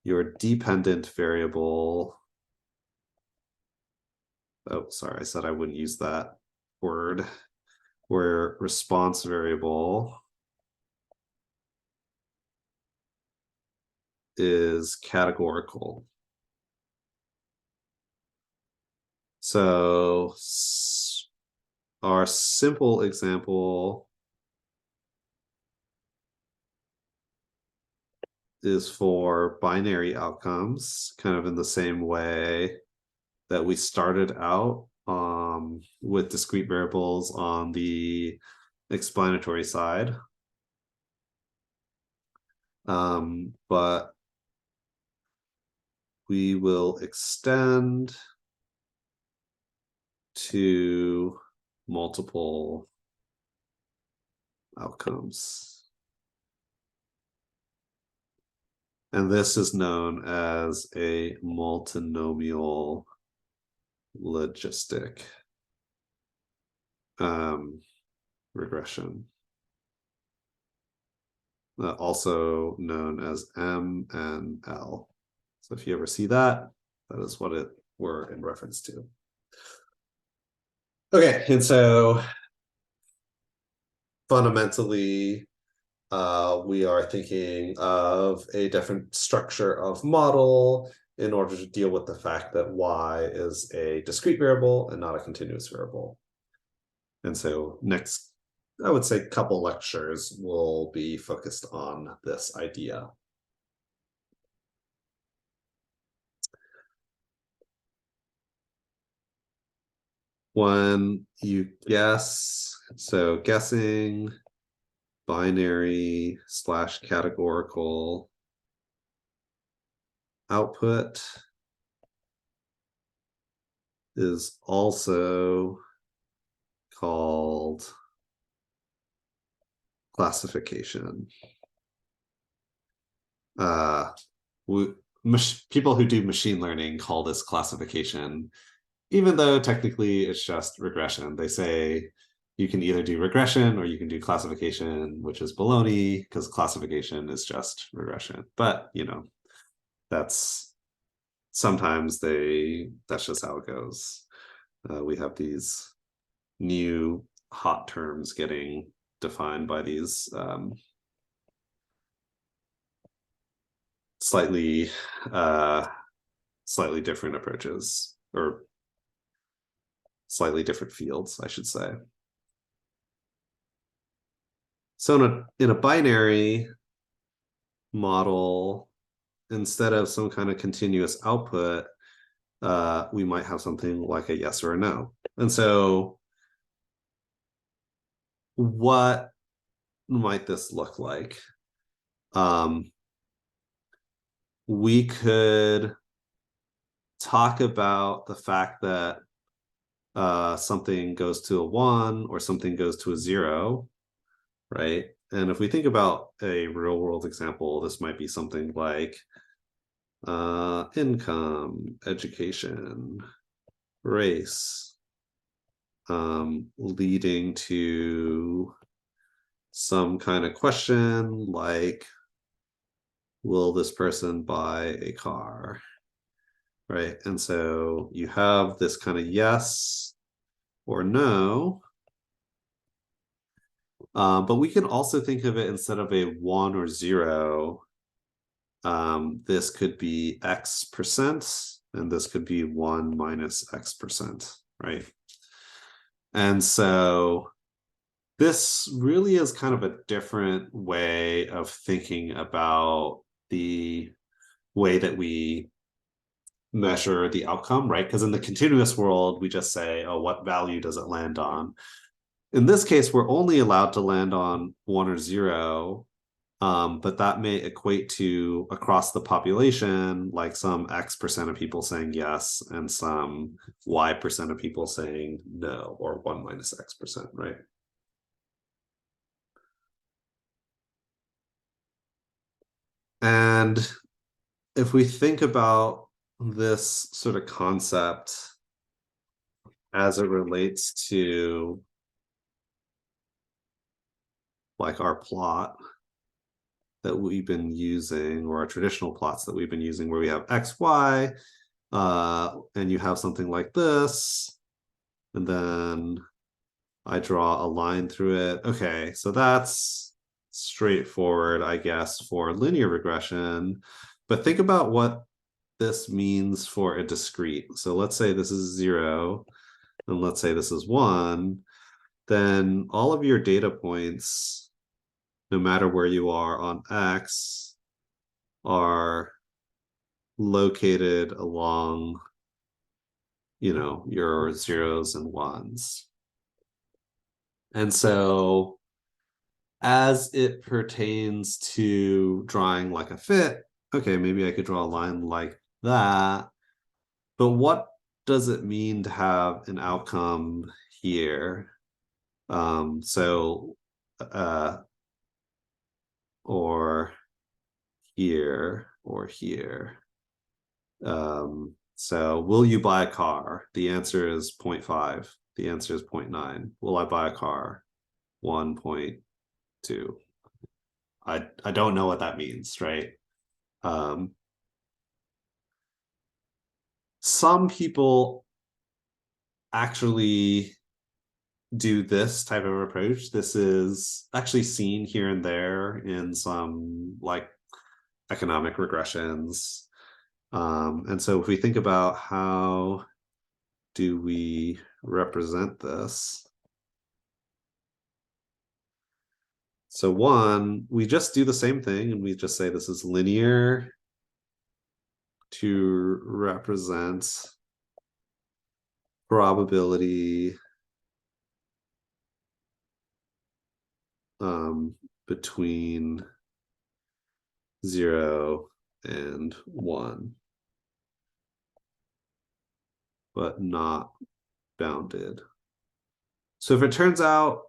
your dependent variable, oh, sorry, I said I wouldn't use that word, where response variable is categorical. So our simple example is for binary outcomes, kind of in the same way that we started out with discrete variables on the explanatory side. But we will extend to multiple outcomes. And this is known as a multinomial logistic regression, also known as M and L. So if you ever see that, that is what we're in reference to. Okay, and so fundamentally, we are thinking of a different structure of model in order to deal with the fact that y is a discrete variable and not a continuous variable. And so next, I would say couple lectures will be focused on this idea. When you guess, so guessing binary / categorical output is also called classification. People who do machine learning call this classification, even though technically it's just regression. They say you can either do regression or you can do classification, which is baloney because classification is just regression. But you know, that's sometimes that's just how it goes. We have these new hot terms getting defined by these slightly different approaches, or slightly different fields, I should say. So in a binary model, instead of some kind of continuous output, we might have something like a yes or a no. And so what might this look like? We could talk about the fact that something goes to a 1 or something goes to a 0, right? And if we think about a real world example, this might be something like income, education, race, leading to some kind of question like, will this person buy a car? Right. And so you have this kind of yes or no. But we can also think of it instead of a 1 or 0. This could be X%, and this could be 1 minus X%, right? And so this really is kind of a different way of thinking about the way that we measure the outcome, right? Because in the continuous world, we just say, oh, what value does it land on? In this case, we're only allowed to land on 1 or 0, but that may equate to across the population, like some X% of people saying yes, and some Y% of people saying no, or 1 minus X%, right? And if we think about this sort of concept as it relates to like our plot that we've been using, or our traditional plots that we've been using, where we have X, Y, and you have something like this, and then I draw a line through it. Okay, so that's straightforward, I guess, for linear regression. But think about what this means for a discrete. So let's say this is 0, and let's say this is 1. Then all of your data points, no matter where you are on X, are located along, your zeros and ones. And so as it pertains to drawing like a fit, okay, maybe I could draw a line like that. But what does it mean to have an outcome here? So or here or here. So will you buy a car? The answer is 0.5. The answer is 0.9. Will I buy a car? 1.2. I don't know what that means, right? Some people actually do this type of approach. This is actually seen here and there in some like economic regressions. And so if we think about how do we represent this? So one, we just do the same thing and we just say this is linear to represent probability between 0 and 1, but not bounded. So if it turns out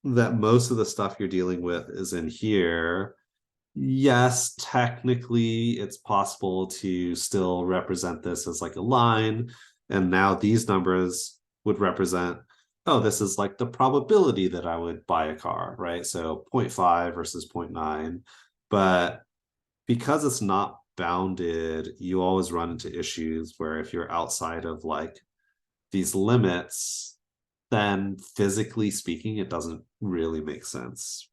that most of the stuff you're dealing with is in here, yes, technically it's possible to still represent this as like a line. And now these numbers would represent, oh, this is like the probability that I would buy a car, right? So 0.5 versus 0.9. But because it's not bounded, you always run into issues where if you're outside of like these limits, then physically speaking, it doesn't really make sense.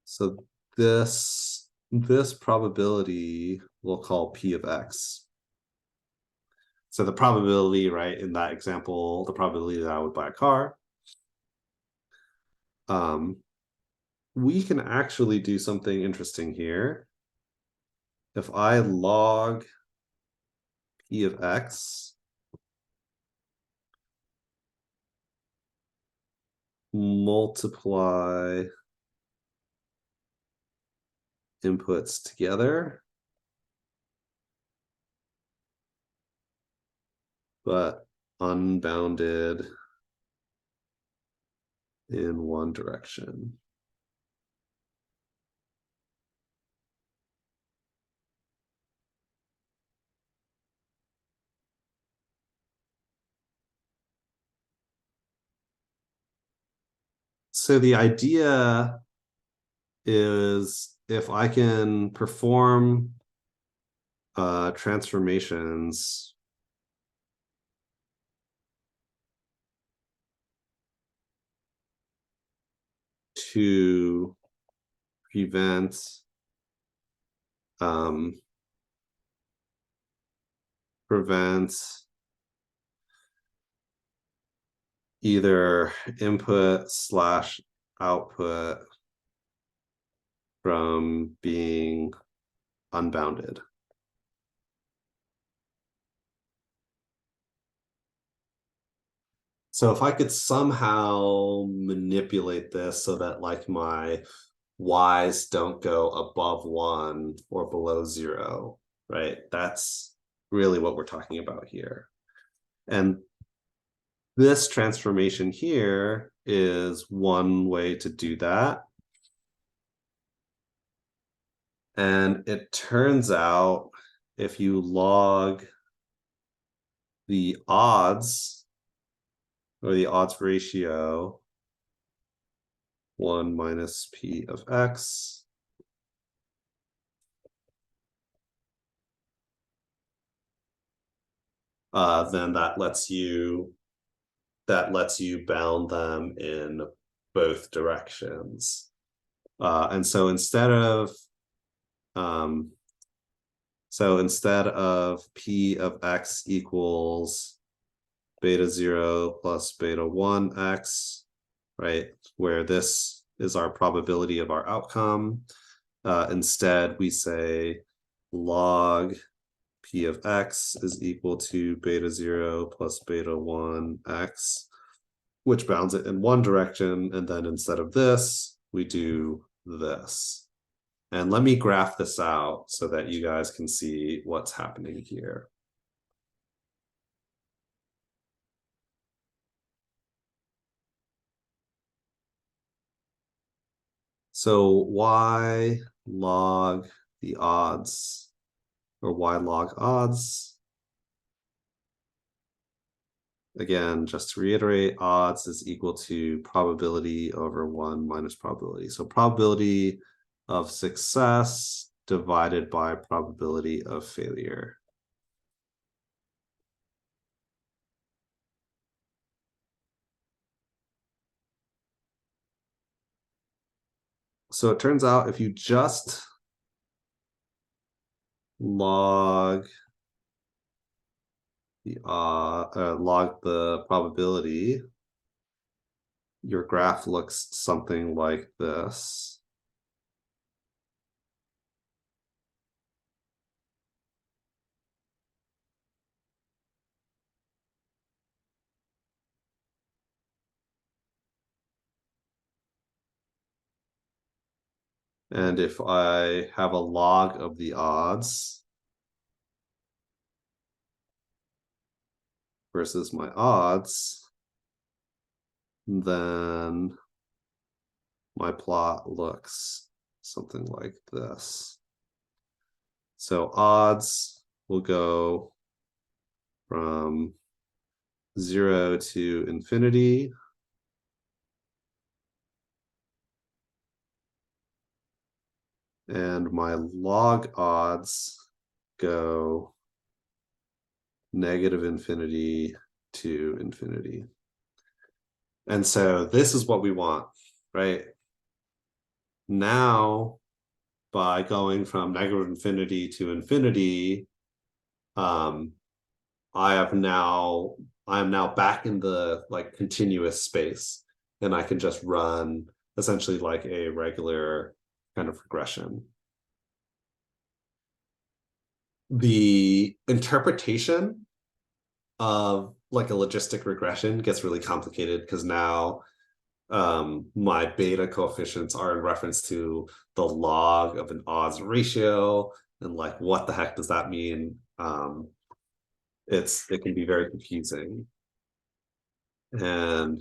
So this probability we'll call P of X. So the probability, right, in that example, the probability that I would buy a car. We can actually do something interesting here. If I log P of X multiply inputs together, but unbounded in one direction. So the idea is if I can perform transformations to prevent either input slash output from being unbounded. So if I could somehow manipulate this so that like my y's don't go above 1 or below 0, right? That's really what we're talking about here. And this transformation here is one way to do that. And it turns out if you log the odds or the odds ratio 1 minus P of X then that lets you bound them in both directions. And so instead of P of X equals beta 0 plus beta 1 x, right? Where this is our probability of our outcome. Instead, we say log p of x is equal to beta 0 plus beta 1 x, which bounds it in one direction. And then instead of this, we do this. And let me graph this out so that you guys can see what's happening here. So y log the odds, or y log odds. Again, just to reiterate, odds is equal to probability over 1 minus probability. So probability of success divided by probability of failure. So it turns out if you just log the probability, your graph looks something like this. And if I have a log of the odds versus my odds, then my plot looks something like this. So odds will go from 0 to infinity. And my log odds go negative infinity to infinity. And so this is what we want, right? Now, by going from negative infinity to infinity, I am now back in the like continuous space, and I can just run essentially like a regular kind of regression. The interpretation of like a logistic regression gets really complicated because now my beta coefficients are in reference to the log of an odds ratio, and like what the heck does that mean? It can be very confusing. And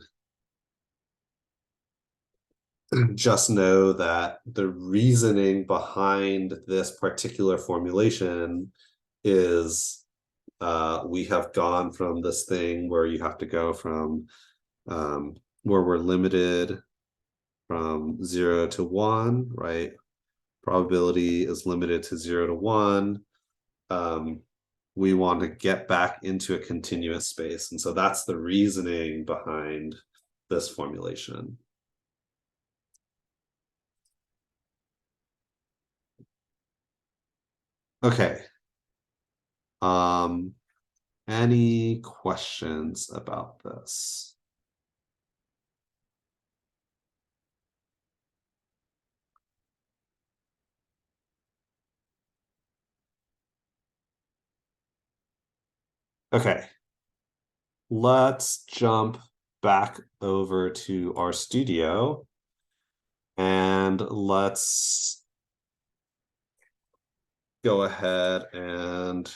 just know that the reasoning behind this particular formulation is we have gone from this thing where you have to go from where we're limited from 0 to 1, right? Probability is limited to 0 to 1. We want to get back into a continuous space. And so that's the reasoning behind this formulation. Okay. Any questions about this? Okay. Let's jump back over to our studio and let's go ahead and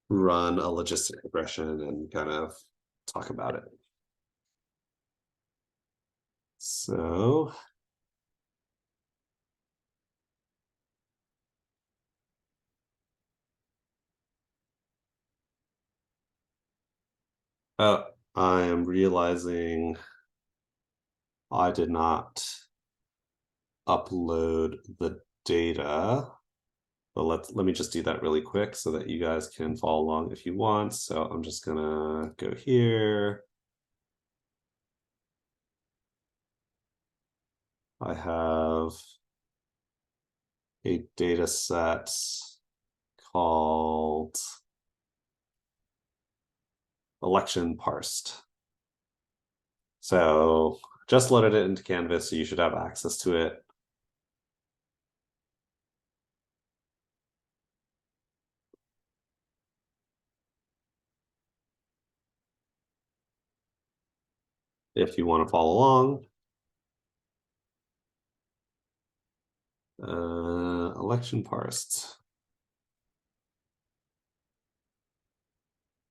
run a logistic regression and kind of talk about it. So I am realizing I did not upload the data, but let me just do that really quick so that you guys can follow along if you want. So I'm just gonna go here. I have a data set called election parsed. So just loaded it into Canvas, so you should have access to it. If you want to follow along. Election parsed.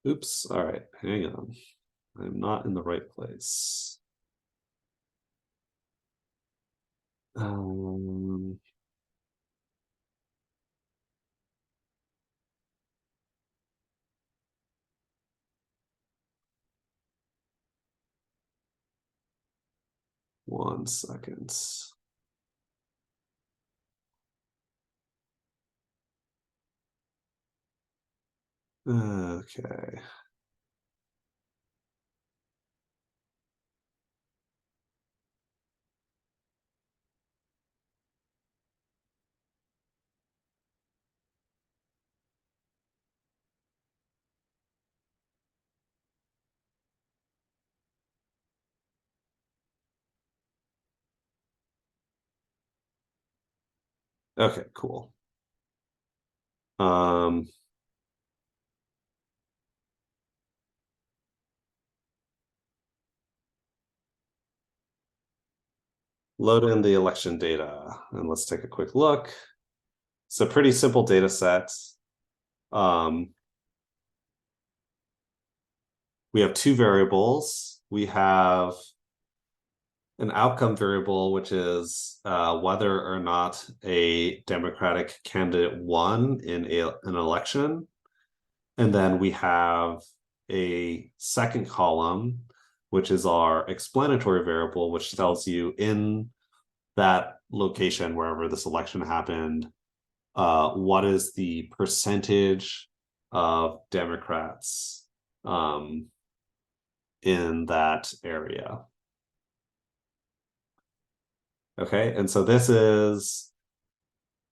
Oops, all right, hang on. I'm not in the right place. 1 second. Okay. Okay, cool. Load in the election data and let's take a quick look. It's a pretty simple data set. We have 2 variables. We have an outcome variable, which is whether or not a Democratic candidate won in an election. And then we have a second column, which is our explanatory variable, which tells you in that location, wherever this election happened, what is the percentage of Democrats in that area. Okay, and so this is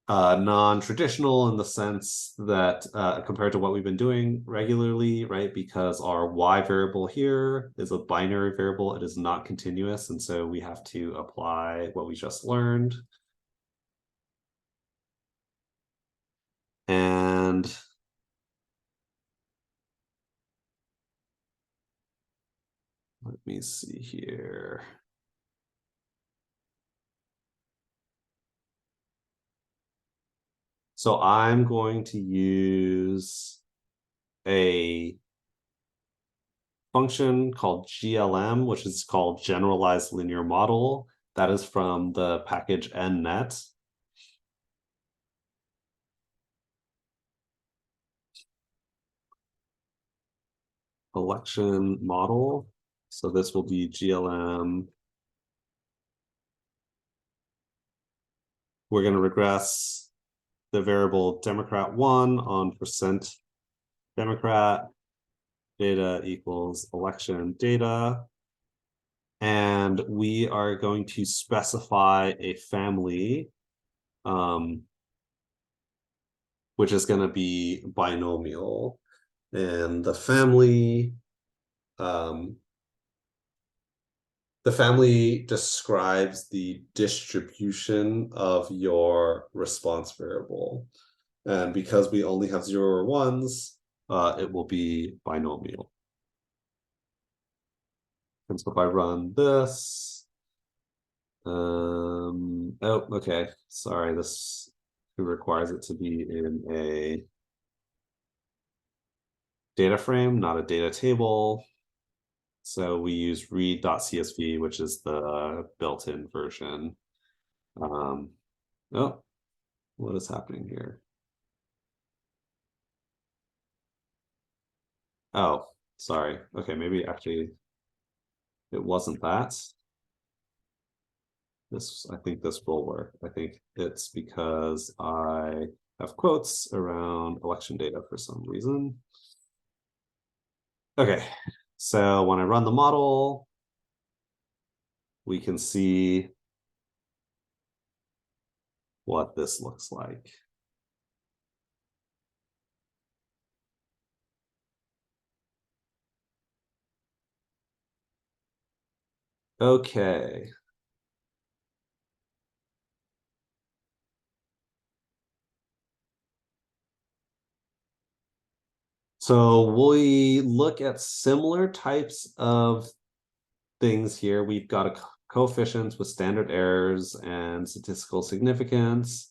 non-traditional in the sense that compared to what we've been doing regularly, right? Because our y variable here is a binary variable, it is not continuous, and so we have to apply what we just learned. And let me see here. So I'm going to use a function called GLM, which is called generalized linear model. That is from the package nnet. Election model. So this will be GLM. We're going to regress the variable Democrat 1 on percent Democrat. Data equals election data. And we are going to specify a family, which is going to be binomial. And the family describes the distribution of your response variable. And because we only have 0 or 1s, it will be binomial. And so if I run this, oh, okay, sorry, this requires it to be in a data frame, not a data table. So we use read.csv, which is the built-in version. Oh, what is happening here? Oh, sorry. Okay, maybe actually it wasn't that. I think this will work. I think it's because I have quotes around election data for some reason. Okay, so when I run the model, we can see what this looks like. Okay. So we look at similar types of things here. We've got a coefficients with standard errors and statistical significance.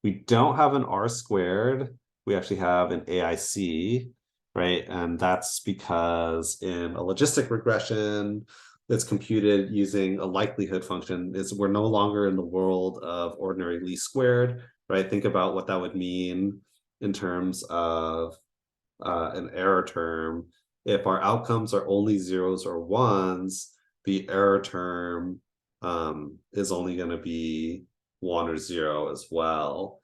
We don't have an R squared. We actually have an AIC, right? And that's because in a logistic regression that's computed using a likelihood function, is we're no longer in the world of ordinary least squared, right? Think about what that would mean in terms of an error term. If our outcomes are only zeros or ones, the error term is only going to be 1 or 0 as well.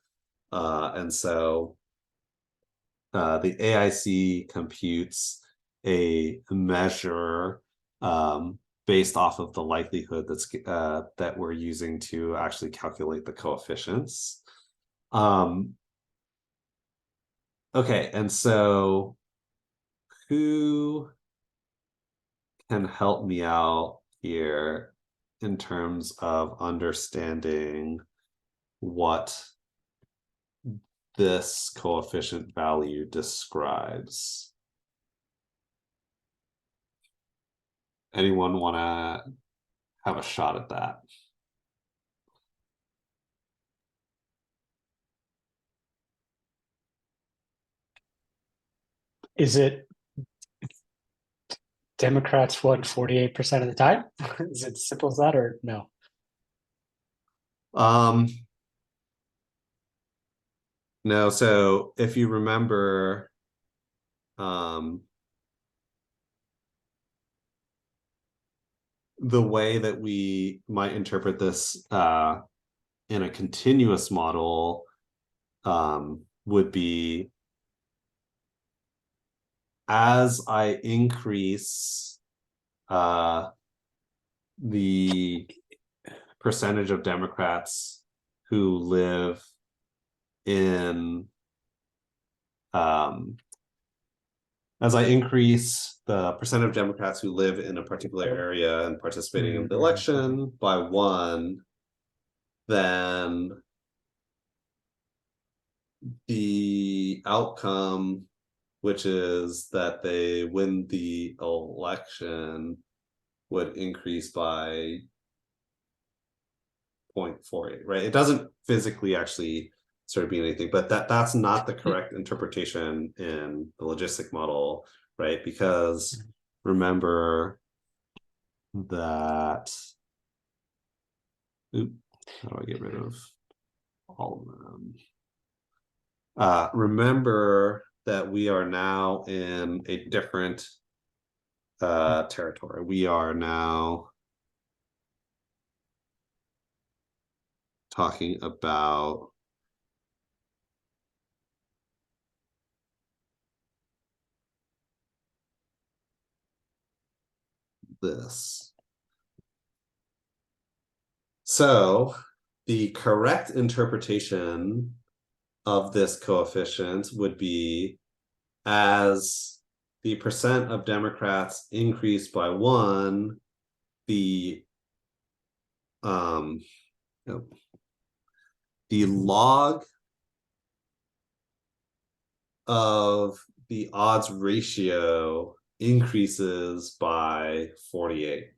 And so the AIC computes a measure based off of the likelihood that we're using to actually calculate the coefficients. Okay, and so who can help me out here in terms of understanding what this coefficient value describes? Anyone want to have a shot at that? Is it Democrats won 48% of the time? Is it as simple as that, or no? No, so if you remember, the way that we might interpret this in a continuous model would be, as I increase the percentage of Democrats who live in as I increase the percent of Democrats who live in a particular area and participating in the election by 1, then the outcome, which is that they win the election, would increase by 0.48, right? It doesn't physically actually sort of be anything, but that's not the correct interpretation in the logistic model, right? Because remember that, how do I get rid of all of them? Remember that we are now in a different territory. We are now talking about this. So the correct interpretation of this coefficient would be, as the percent of Democrats increase by 1, the log of the odds ratio increases by 48.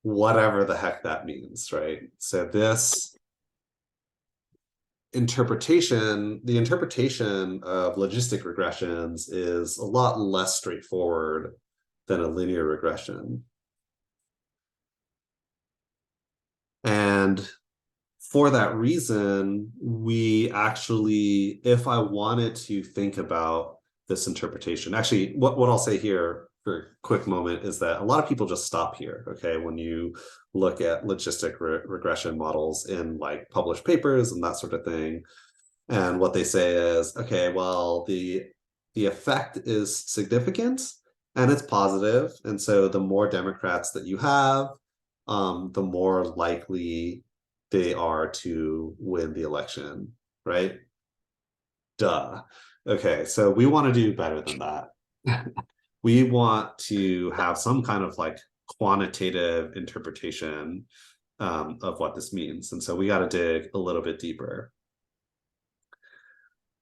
Whatever the heck that means, right? So this interpretation, the interpretation of logistic regressions is a lot less straightforward than a linear regression. And for that reason, we actually, if I wanted to think about this interpretation, actually, what I'll say here for a quick moment is that a lot of people just stop here, okay? When you look at logistic regression models in like published papers and that sort of thing, and what they say is, okay, well, the effect is significant and it's positive, and so the more Democrats that you have, the more likely they are to win the election, right? Duh. Okay, so we want to do better than that. we want to have some kind of like quantitative interpretation of what this means. And so we got to dig a little bit deeper.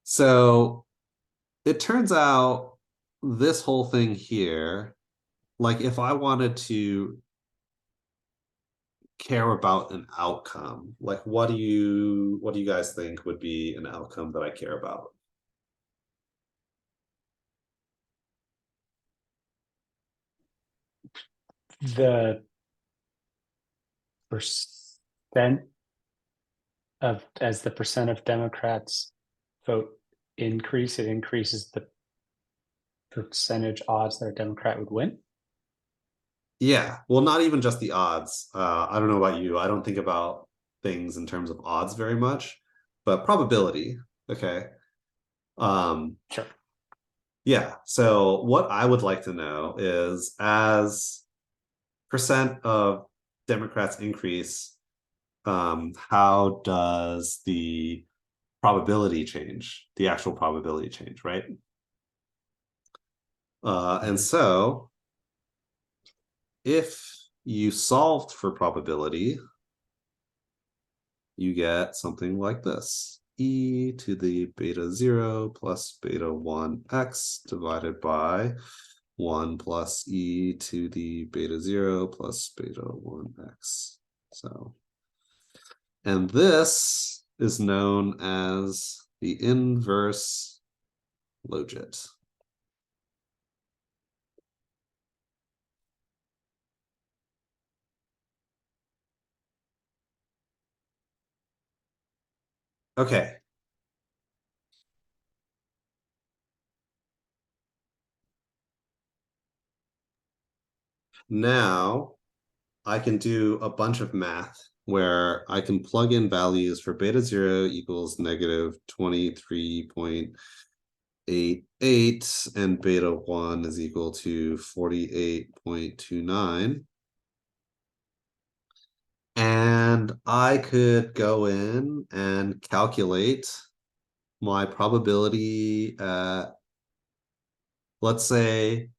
So it turns out this whole thing here, like if I wanted to care about an outcome, like what do you guys think would be an outcome that I care about? The percent of, as the percent of Democrats vote increase, it increases the percentage odds that a Democrat would win. Yeah, well, not even just the odds. I don't know about you. I don't think about things in terms of odds very much, but probability. Okay. Sure. Yeah. So what I would like to know is as percent of Democrats increase, how does the probability change, the actual probability change, right? And so if you solved for probability, you get something like this. E to the beta 0 plus beta 1x divided by 1 plus e to the beta 0 plus beta 1x. So, and this is known as the inverse logit. Okay. Now I can do a bunch of math where I can plug in values for beta 0 equals negative 23.88 and beta 1 is equal to 48.29. And I could go in and calculate my probability at, let's say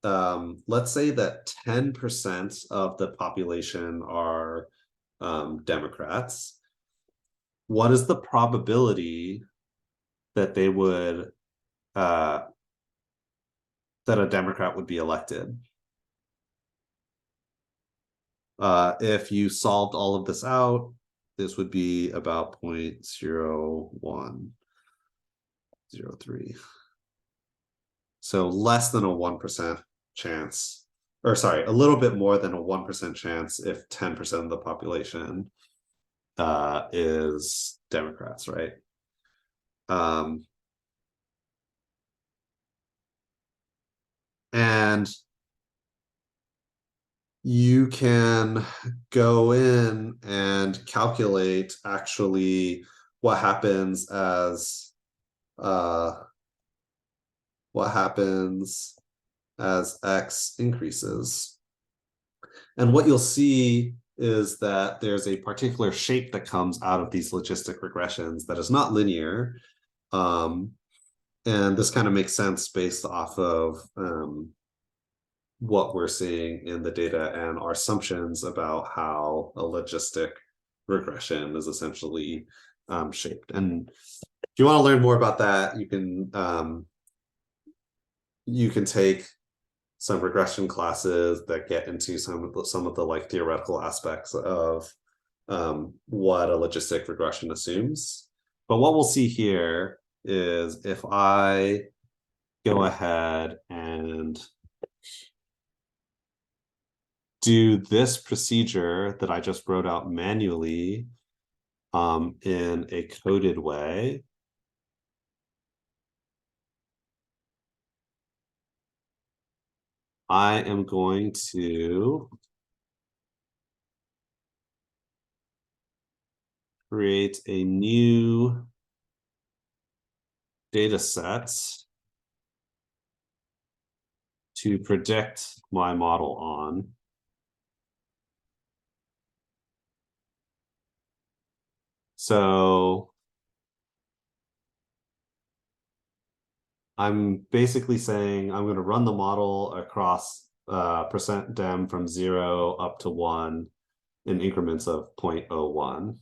that 10% of the population are Democrats. What is the probability that they would that a Democrat would be elected? If you solved all of this out, this would be about 0.0103. So less than a 1% chance, or sorry, a little bit more than a 1% chance if 10% of the population is Democrats, right? And you can go in and calculate actually what happens as X increases. And what you'll see is that there's a particular shape that comes out of these logistic regressions that is not linear. And this kind of makes sense based off of what we're seeing in the data and our assumptions about how a logistic regression is essentially shaped. And if you want to learn more about that, you can take some regression classes that get into some of the like theoretical aspects of what a logistic regression assumes. But what we'll see here is if I go ahead and do this procedure that I just wrote out manually in a coded way, I am going to create a new data set to predict my model on. So I'm basically saying I'm going to run the model across %dem from 0 up to 1 in increments of 0.01.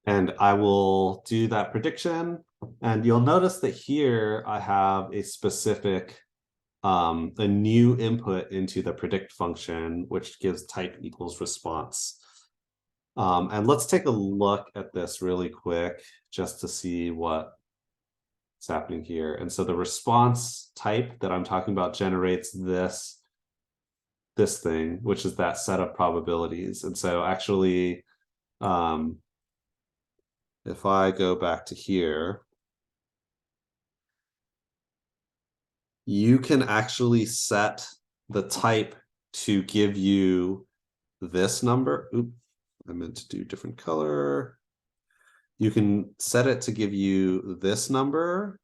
And I will do that prediction. And you'll notice that here I have a specific, a new input into the predict function, which gives type equals response. And let's take a look at this really quick just to see what's happening here. And so the response type that I'm talking about generates this thing, which is that set of probabilities. And so actually, if I go back to here, you can actually set the type to give you this number. Oop, I meant to do different color. You can set it to give you this number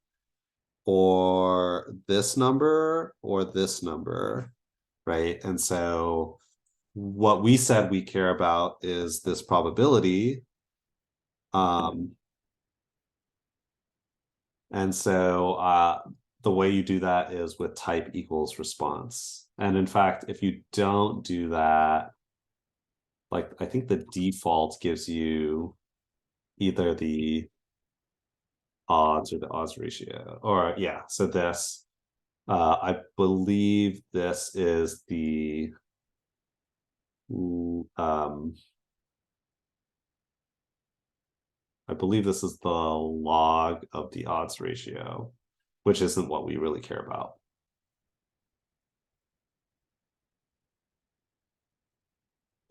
or this number or this number, right? And so what we said we care about is this probability. And so the way you do that is with type equals response. And in fact, if you don't do that, like I think the default gives you either the odds or the odds ratio, or yeah, so this, I believe this is the, I believe this is the log of the odds ratio, which isn't what we really care about.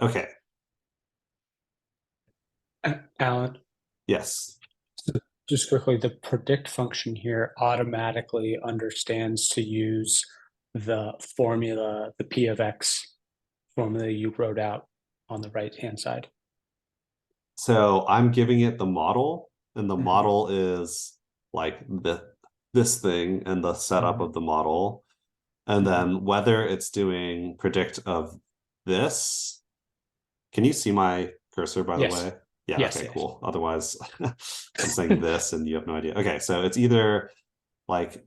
Okay. Alan, Yes. just quickly, the predict function here automatically understands to use the formula, the P of X formula you wrote out on the right-hand side. So I'm giving it the model, and the model is like this thing and the setup of the model. And then whether it's doing predict of this. Can you see my cursor, by the Yes. way? Yeah, Yes, okay, yes. cool. Otherwise, I'm saying this and you have no idea. Okay, so it's either like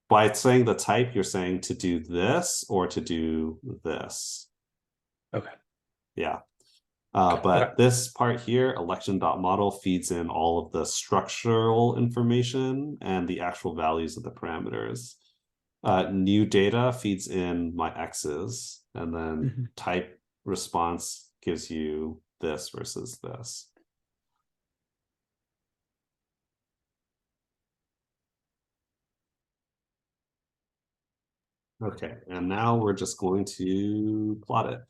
by saying the type, you're saying to do this or to do this. Okay. Yeah. Okay. But this part here, election.model, feeds in all of the structural information and the actual values of the parameters. New data feeds in my X's, and then type response gives you this versus this. Okay, and now we're just going to plot it.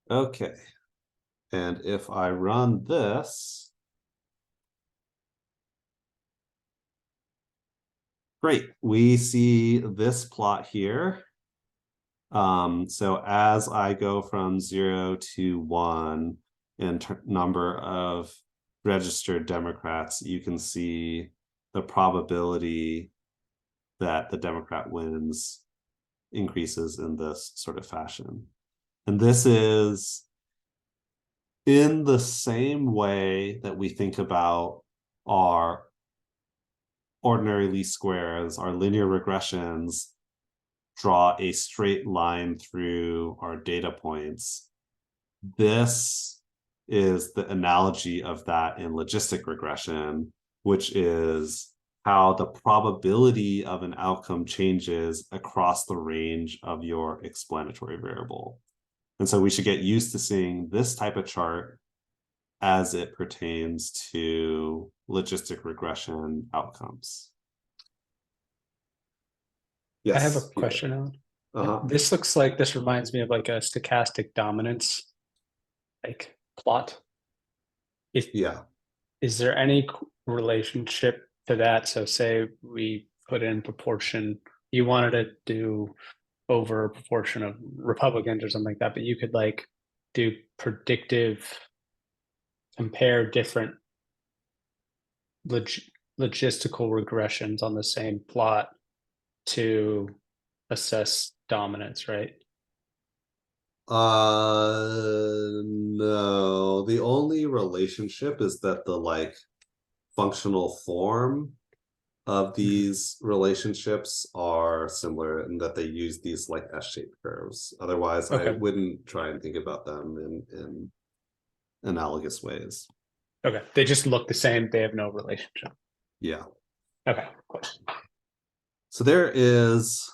Okay, and if I run this, great, we see this plot here. So as I go from 0 to 1 in number of registered Democrats, you can see the probability that the Democrat wins increases in this sort of fashion. And this is in the same way that we think about our ordinary least squares, our linear regressions draw a straight line through our data points. This is the analogy of that in logistic regression, which is how the probability of an outcome changes across the range of your explanatory variable. And so we should get used to seeing this type of chart as it pertains to logistic regression outcomes. I have a Yes. question, Alan. Uh-huh. This reminds me of like a stochastic dominance like plot. Yeah. Is there any relationship to that? So say we put in proportion, you wanted to do over a proportion of Republicans or something like that, but you could like do predictive, compare different log logistical regressions on the same plot to assess dominance, right? No. The only relationship is that the like functional form of these relationships are similar in that they use these like S-shaped curves. Otherwise, I Okay. wouldn't try and think about them in analogous ways. Okay. They just look the same. They have no relationship. Yeah. Okay. Cool. So there is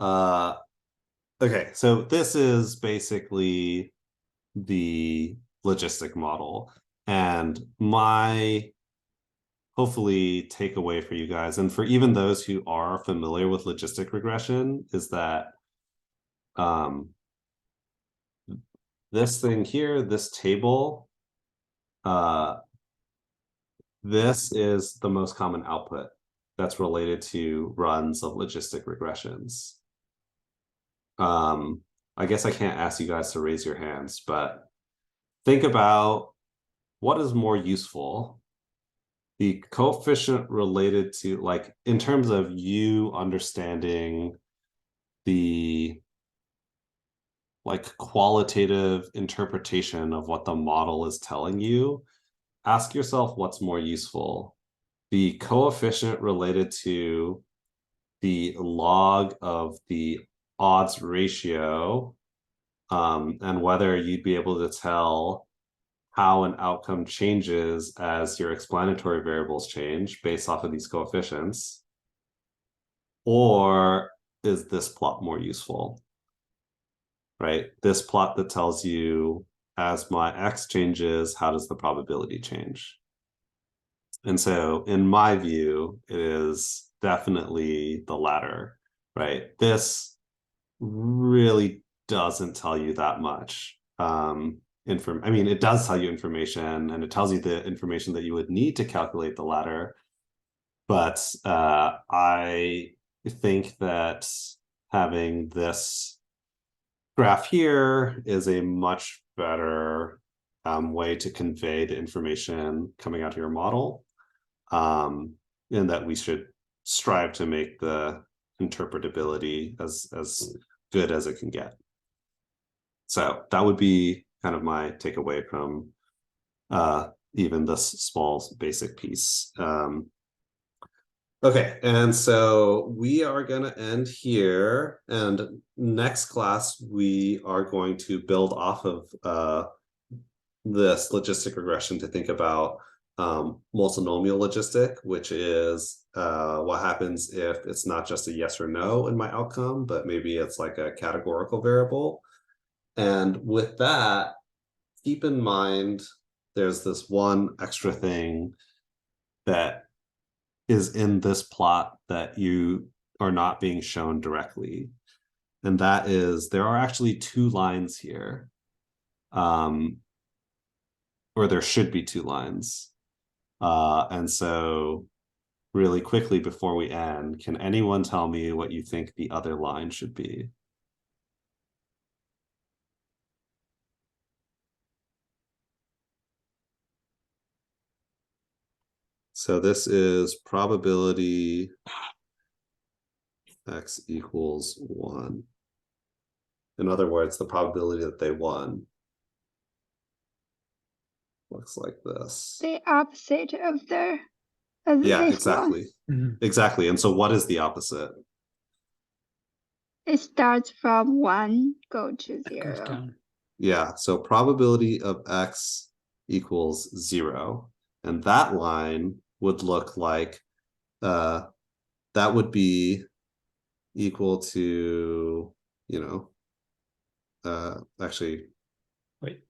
okay, so this is basically the logistic model. And my hopefully takeaway for you guys, and for even those who are familiar with logistic regression, is that this thing here, this table, this is the most common output that's related to runs of logistic regressions. I guess I can't ask you guys to raise your hands, but think about what is more useful. The coefficient related to, like, in terms of you understanding the like qualitative interpretation of what the model is telling you, ask yourself what's more useful. The coefficient related to the log of the odds ratio, and whether you'd be able to tell how an outcome changes as your explanatory variables change based off of these coefficients, or is this plot more useful? Right? This plot that tells you as my x changes, how does the probability change? And so in my view, it is definitely the latter, right? This really doesn't tell you that much. I mean, it does tell you information, and it tells you the information that you would need to calculate the latter. But I think that having this graph here is a much better way to convey the information coming out of your model, and that we should strive to make the interpretability as good as it can get. So that would be kind of my takeaway from even this small basic piece. Okay, and so we are going to end here, and next class we are going to build off of this logistic regression to think about multinomial logistic, which is what happens if it's not just a yes or no in my outcome, but maybe it's like a categorical variable. And with that, keep in mind there's this one extra thing that is in this plot that you are not being shown directly. And that is, there are actually two lines here. Or there should be two lines. And so really quickly before we end, can anyone tell me what you think the other line should be? So this is probability x equals 1. In other words, the probability that they won looks like this. The opposite of Yeah, this exactly. Mhm. Exactly. And so what is the opposite? It starts from 1, go to It goes 0. down. Yeah, so probability of x equals 0. And that line would look like that would be equal to, actually, Wait,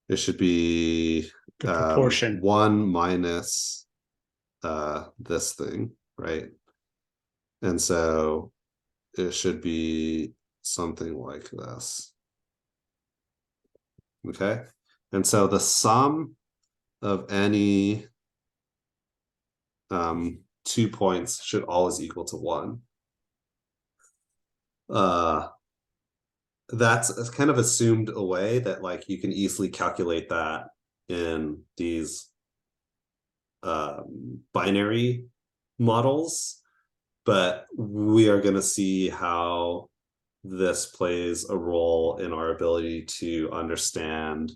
it should be the proportion. 1 minus this thing, right? And so it should be something like this. Okay. And so the sum of any 2 points should always equal to 1. That's kind of assumed away that like you can easily calculate that in these binary models, but we are going to see how this plays a role in our ability to understand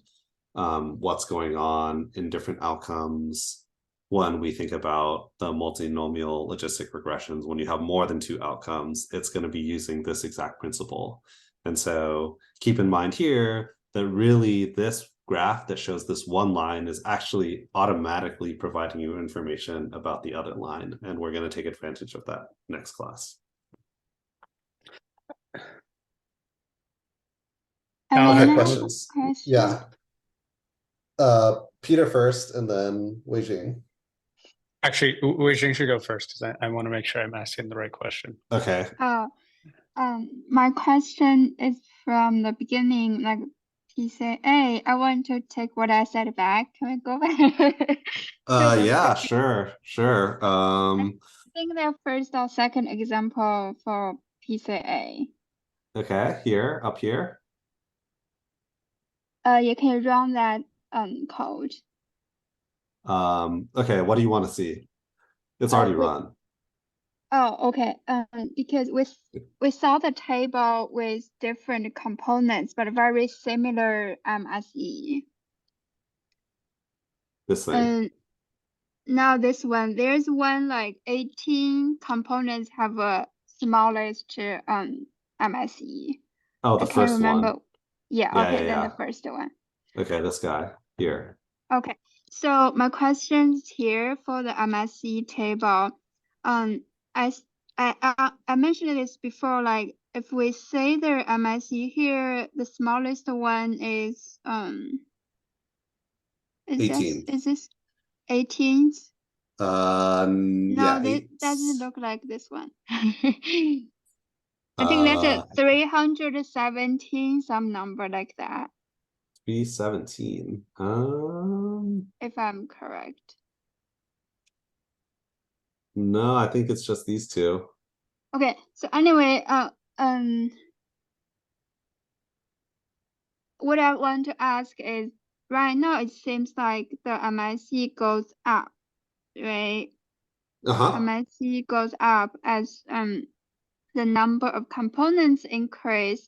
what's going on in different outcomes when we think about the multinomial logistic regressions. When you have more than 2 outcomes, it's going to be using this exact principle. And so keep in mind here that really this graph that shows this one line is actually automatically providing you information about the other line. And we're going to take advantage of that next class. Alan, Okay, Another questions? question. Yeah. Peter first and then Weijing. Actually, Weijing should go first because I want to make sure I'm asking the right question. Okay. My question is from the beginning, like he said, hey, I want to take what I said back. Can we go back? Yeah, sure. I think the first or second example for PCA. Okay, here, up here. You can run that code. Okay, what do you want to see? It's already run. Oh, okay. Because we saw the table with different components, but very similar MSE. This thing. And now this one, there's one like 18 components have a smallest MSE. Oh, the I can't first remember. one. Yeah, Yeah, okay, yeah, then yeah. the first one. Okay, this guy here. Okay, so my questions here for the MSE table, I mentioned this before, like if we say the MSE here, the smallest one is 18. is this 18th? No, Yeah, this 8. doesn't look like this one. I think that's a 317, some number like that, 317. if I'm correct. No, I think it's just these two. Okay, so anyway, what I want to ask is, right now it seems like the MSE goes up, right? MSE goes up as the number of components increase.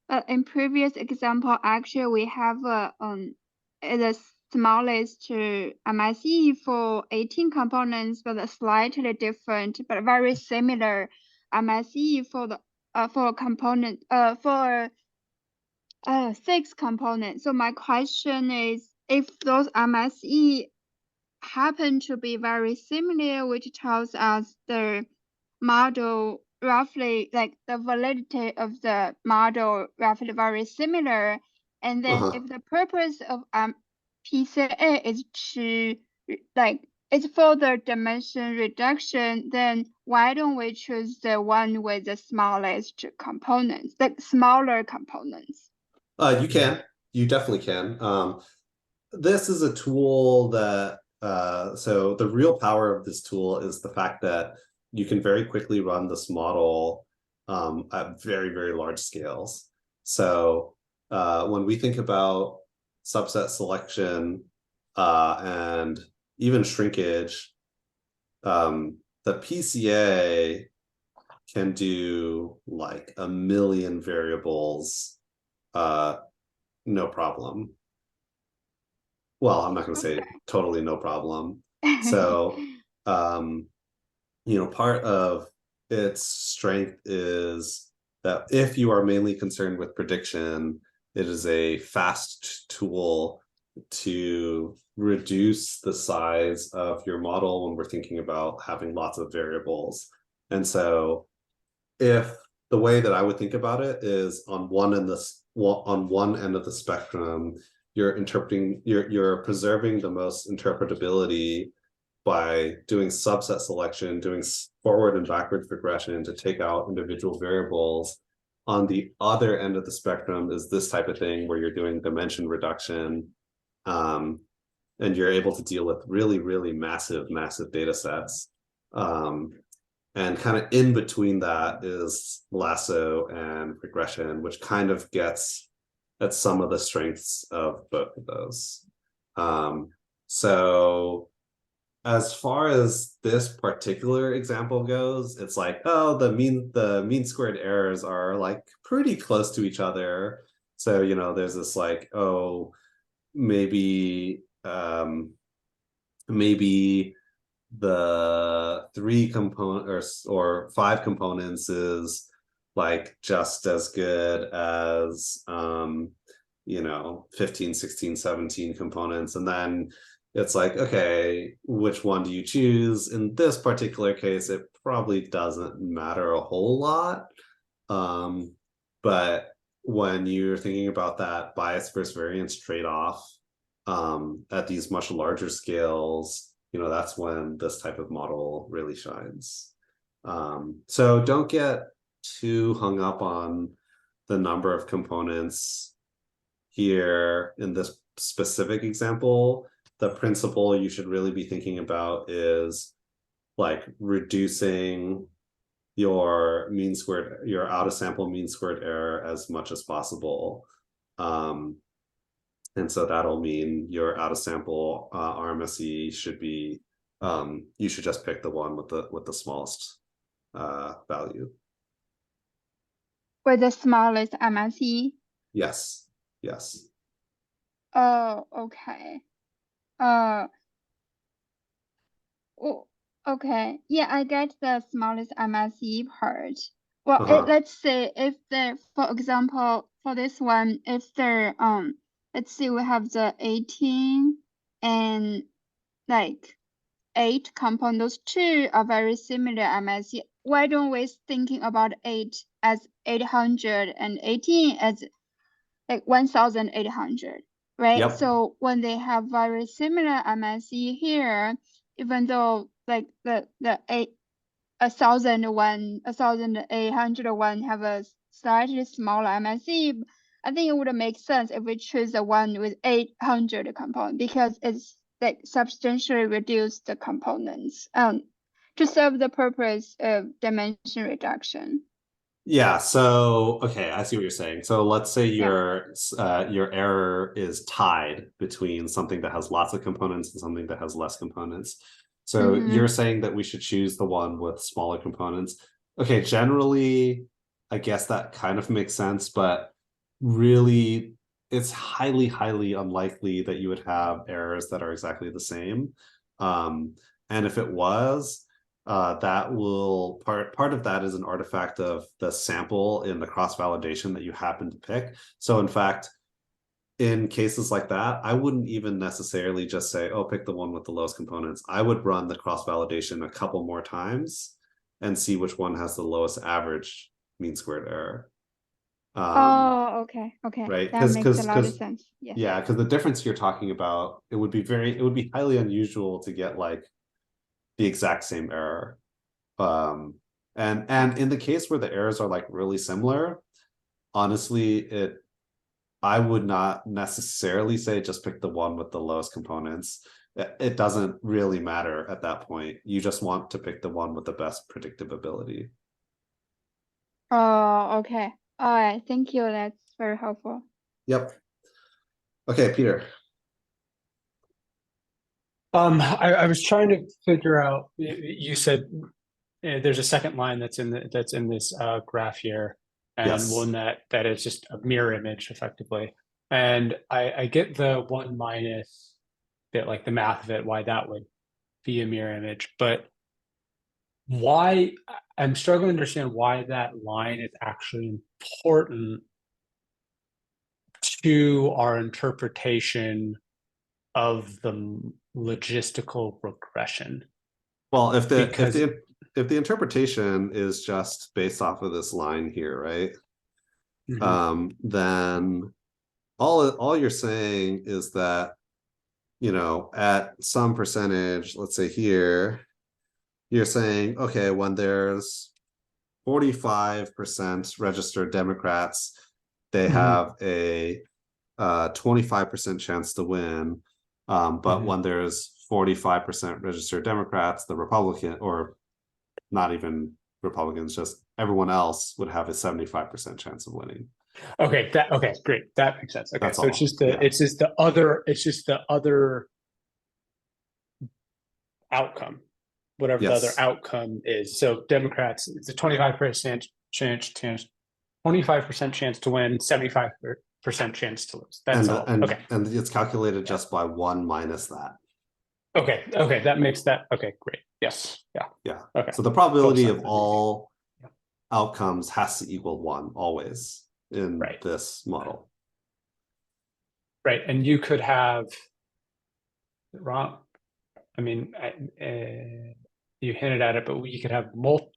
But in previous example, actually we have the smallest MSE for 18 components, but a slightly different but very similar MSE for the for component for 6 components. So my question is, if those MSE happen to be very similar, which tells us the model roughly, like the validity of the model roughly very similar, and then if the purpose of PCA is to like it's for the dimension reduction, then why don't we choose the one with the smallest components, the smaller components? You can. You definitely can. This is a tool that so the real power of this tool is the fact that you can very quickly run this model at very, very large scales. So when we think about subset selection and even shrinkage, the PCA can do like 1 million variables, no problem. Well, I'm not going to say totally no problem. So, part of its strength is that if you are mainly concerned with prediction, it is a fast tool to reduce the size of your model when we're thinking about having lots of variables. And so if the way that I would think about it is on one end of the spectrum, you're preserving the most interpretability by doing subset selection, doing forward and backwards regression to take out individual variables. On the other end of the spectrum is this type of thing where you're doing dimension reduction, and you're able to deal with really, really massive data sets. And kind of in between that is lasso and regression, which kind of gets at some of the strengths of both of those. So as far as this particular example goes, it's like, oh, the mean squared errors are like pretty close to each other. So, you know, there's this like, oh, maybe maybe the 3 component or 5 components is like just as good as you know, 15, 16, 17 components. And then it's like, okay, which one do you choose? In this particular case, it probably doesn't matter a whole lot. But when you're thinking about that bias versus variance trade-off at these much larger scales, you know, that's when this type of model really shines. So don't get too hung up on the number of components here in this specific example. The principle you should really be thinking about is like reducing your out of sample mean squared error as much as possible. And so that'll mean your out of sample RMSE should be, you should just pick the one with the smallest value. With the smallest MSE. Yes. Yes. Oh, okay. Oh, okay. Yeah, I get the smallest MSE part. Well, let's say if for example, for this one, if let's say we have the 18 and like 8 components, those 2 are very similar MSE. Why don't we thinking about 8 as 800 and 18 as like 1800, right? Yep. So when they have very similar MSE here, even though like the 1801 have a slightly smaller MSE, I think it would make sense if we choose the one with 800 components because it's like substantially reduce the components to serve the purpose of dimension reduction. Yeah, so okay, I see what you're saying. So let's say your error is tied between something that has lots of components and something that has less components. So you're saying that we should choose the one with smaller components. Okay, generally, I guess that kind of makes sense, but really it's highly, highly unlikely that you would have errors that are exactly the same. And if it was, that will part of that is an artifact of the sample in the cross-validation that you happen to pick. So in fact, in cases like that, I wouldn't even necessarily just say, oh, pick the one with the lowest components. I would run the cross-validation a couple more times and see which one has the lowest average mean squared error. Oh, okay. Right, That makes a lot of sense. Yes. Yeah, because the difference you're talking about, it would be highly unusual to get like the exact same error. And in the case where the errors are like really similar, honestly, I would not necessarily say just pick the one with the lowest components. It doesn't really matter at that point. You just want to pick the one with the best predictive ability. Oh, okay. All right. Thank you. That's very helpful. Yep. Okay, Peter. I was trying to figure out. You said there's a second line that's in this graph here, and Yes. one that is just a mirror image effectively. And I get the 1 minus bit, like the math of it, why that would be a mirror image, but why I'm struggling to understand why that line is actually important to our interpretation of the logistical regression. Well, if the interpretation is just based off of this line here, right? Then all you're saying is that you know, at some percentage, let's say here, you're saying, okay, when there's 45% registered Democrats, they have a 25% chance to win. But when there's 45% registered Democrats, the Republican, or not even Republicans, just everyone else would have a 75% chance of winning. Okay, great. That makes sense. Okay, That's so all. it's just the Yeah. it's just the other outcome, whatever the other Yes. outcome is. So Democrats, it's a 25% chance, 25% chance to win, 75% chance to lose. That's all. Okay. And it's calculated just by 1 minus that. Okay. That makes that okay, great. Yes. Yeah. Yeah. Okay. So the probability Both of sides all Yeah. outcomes has to equal 1 always in Right. this model. Right. And you could have wrong. I mean, you hinted at it, but you could have multiple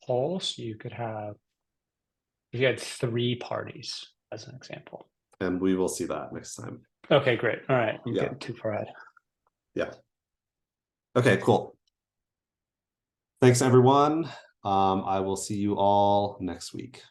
polls. You could have, if you had 3 parties, as an example. And we will see that next time. Okay, great. All right. I'm Yeah. getting too far ahead. Yeah. Okay, cool. Thanks, everyone. I will see you all next week.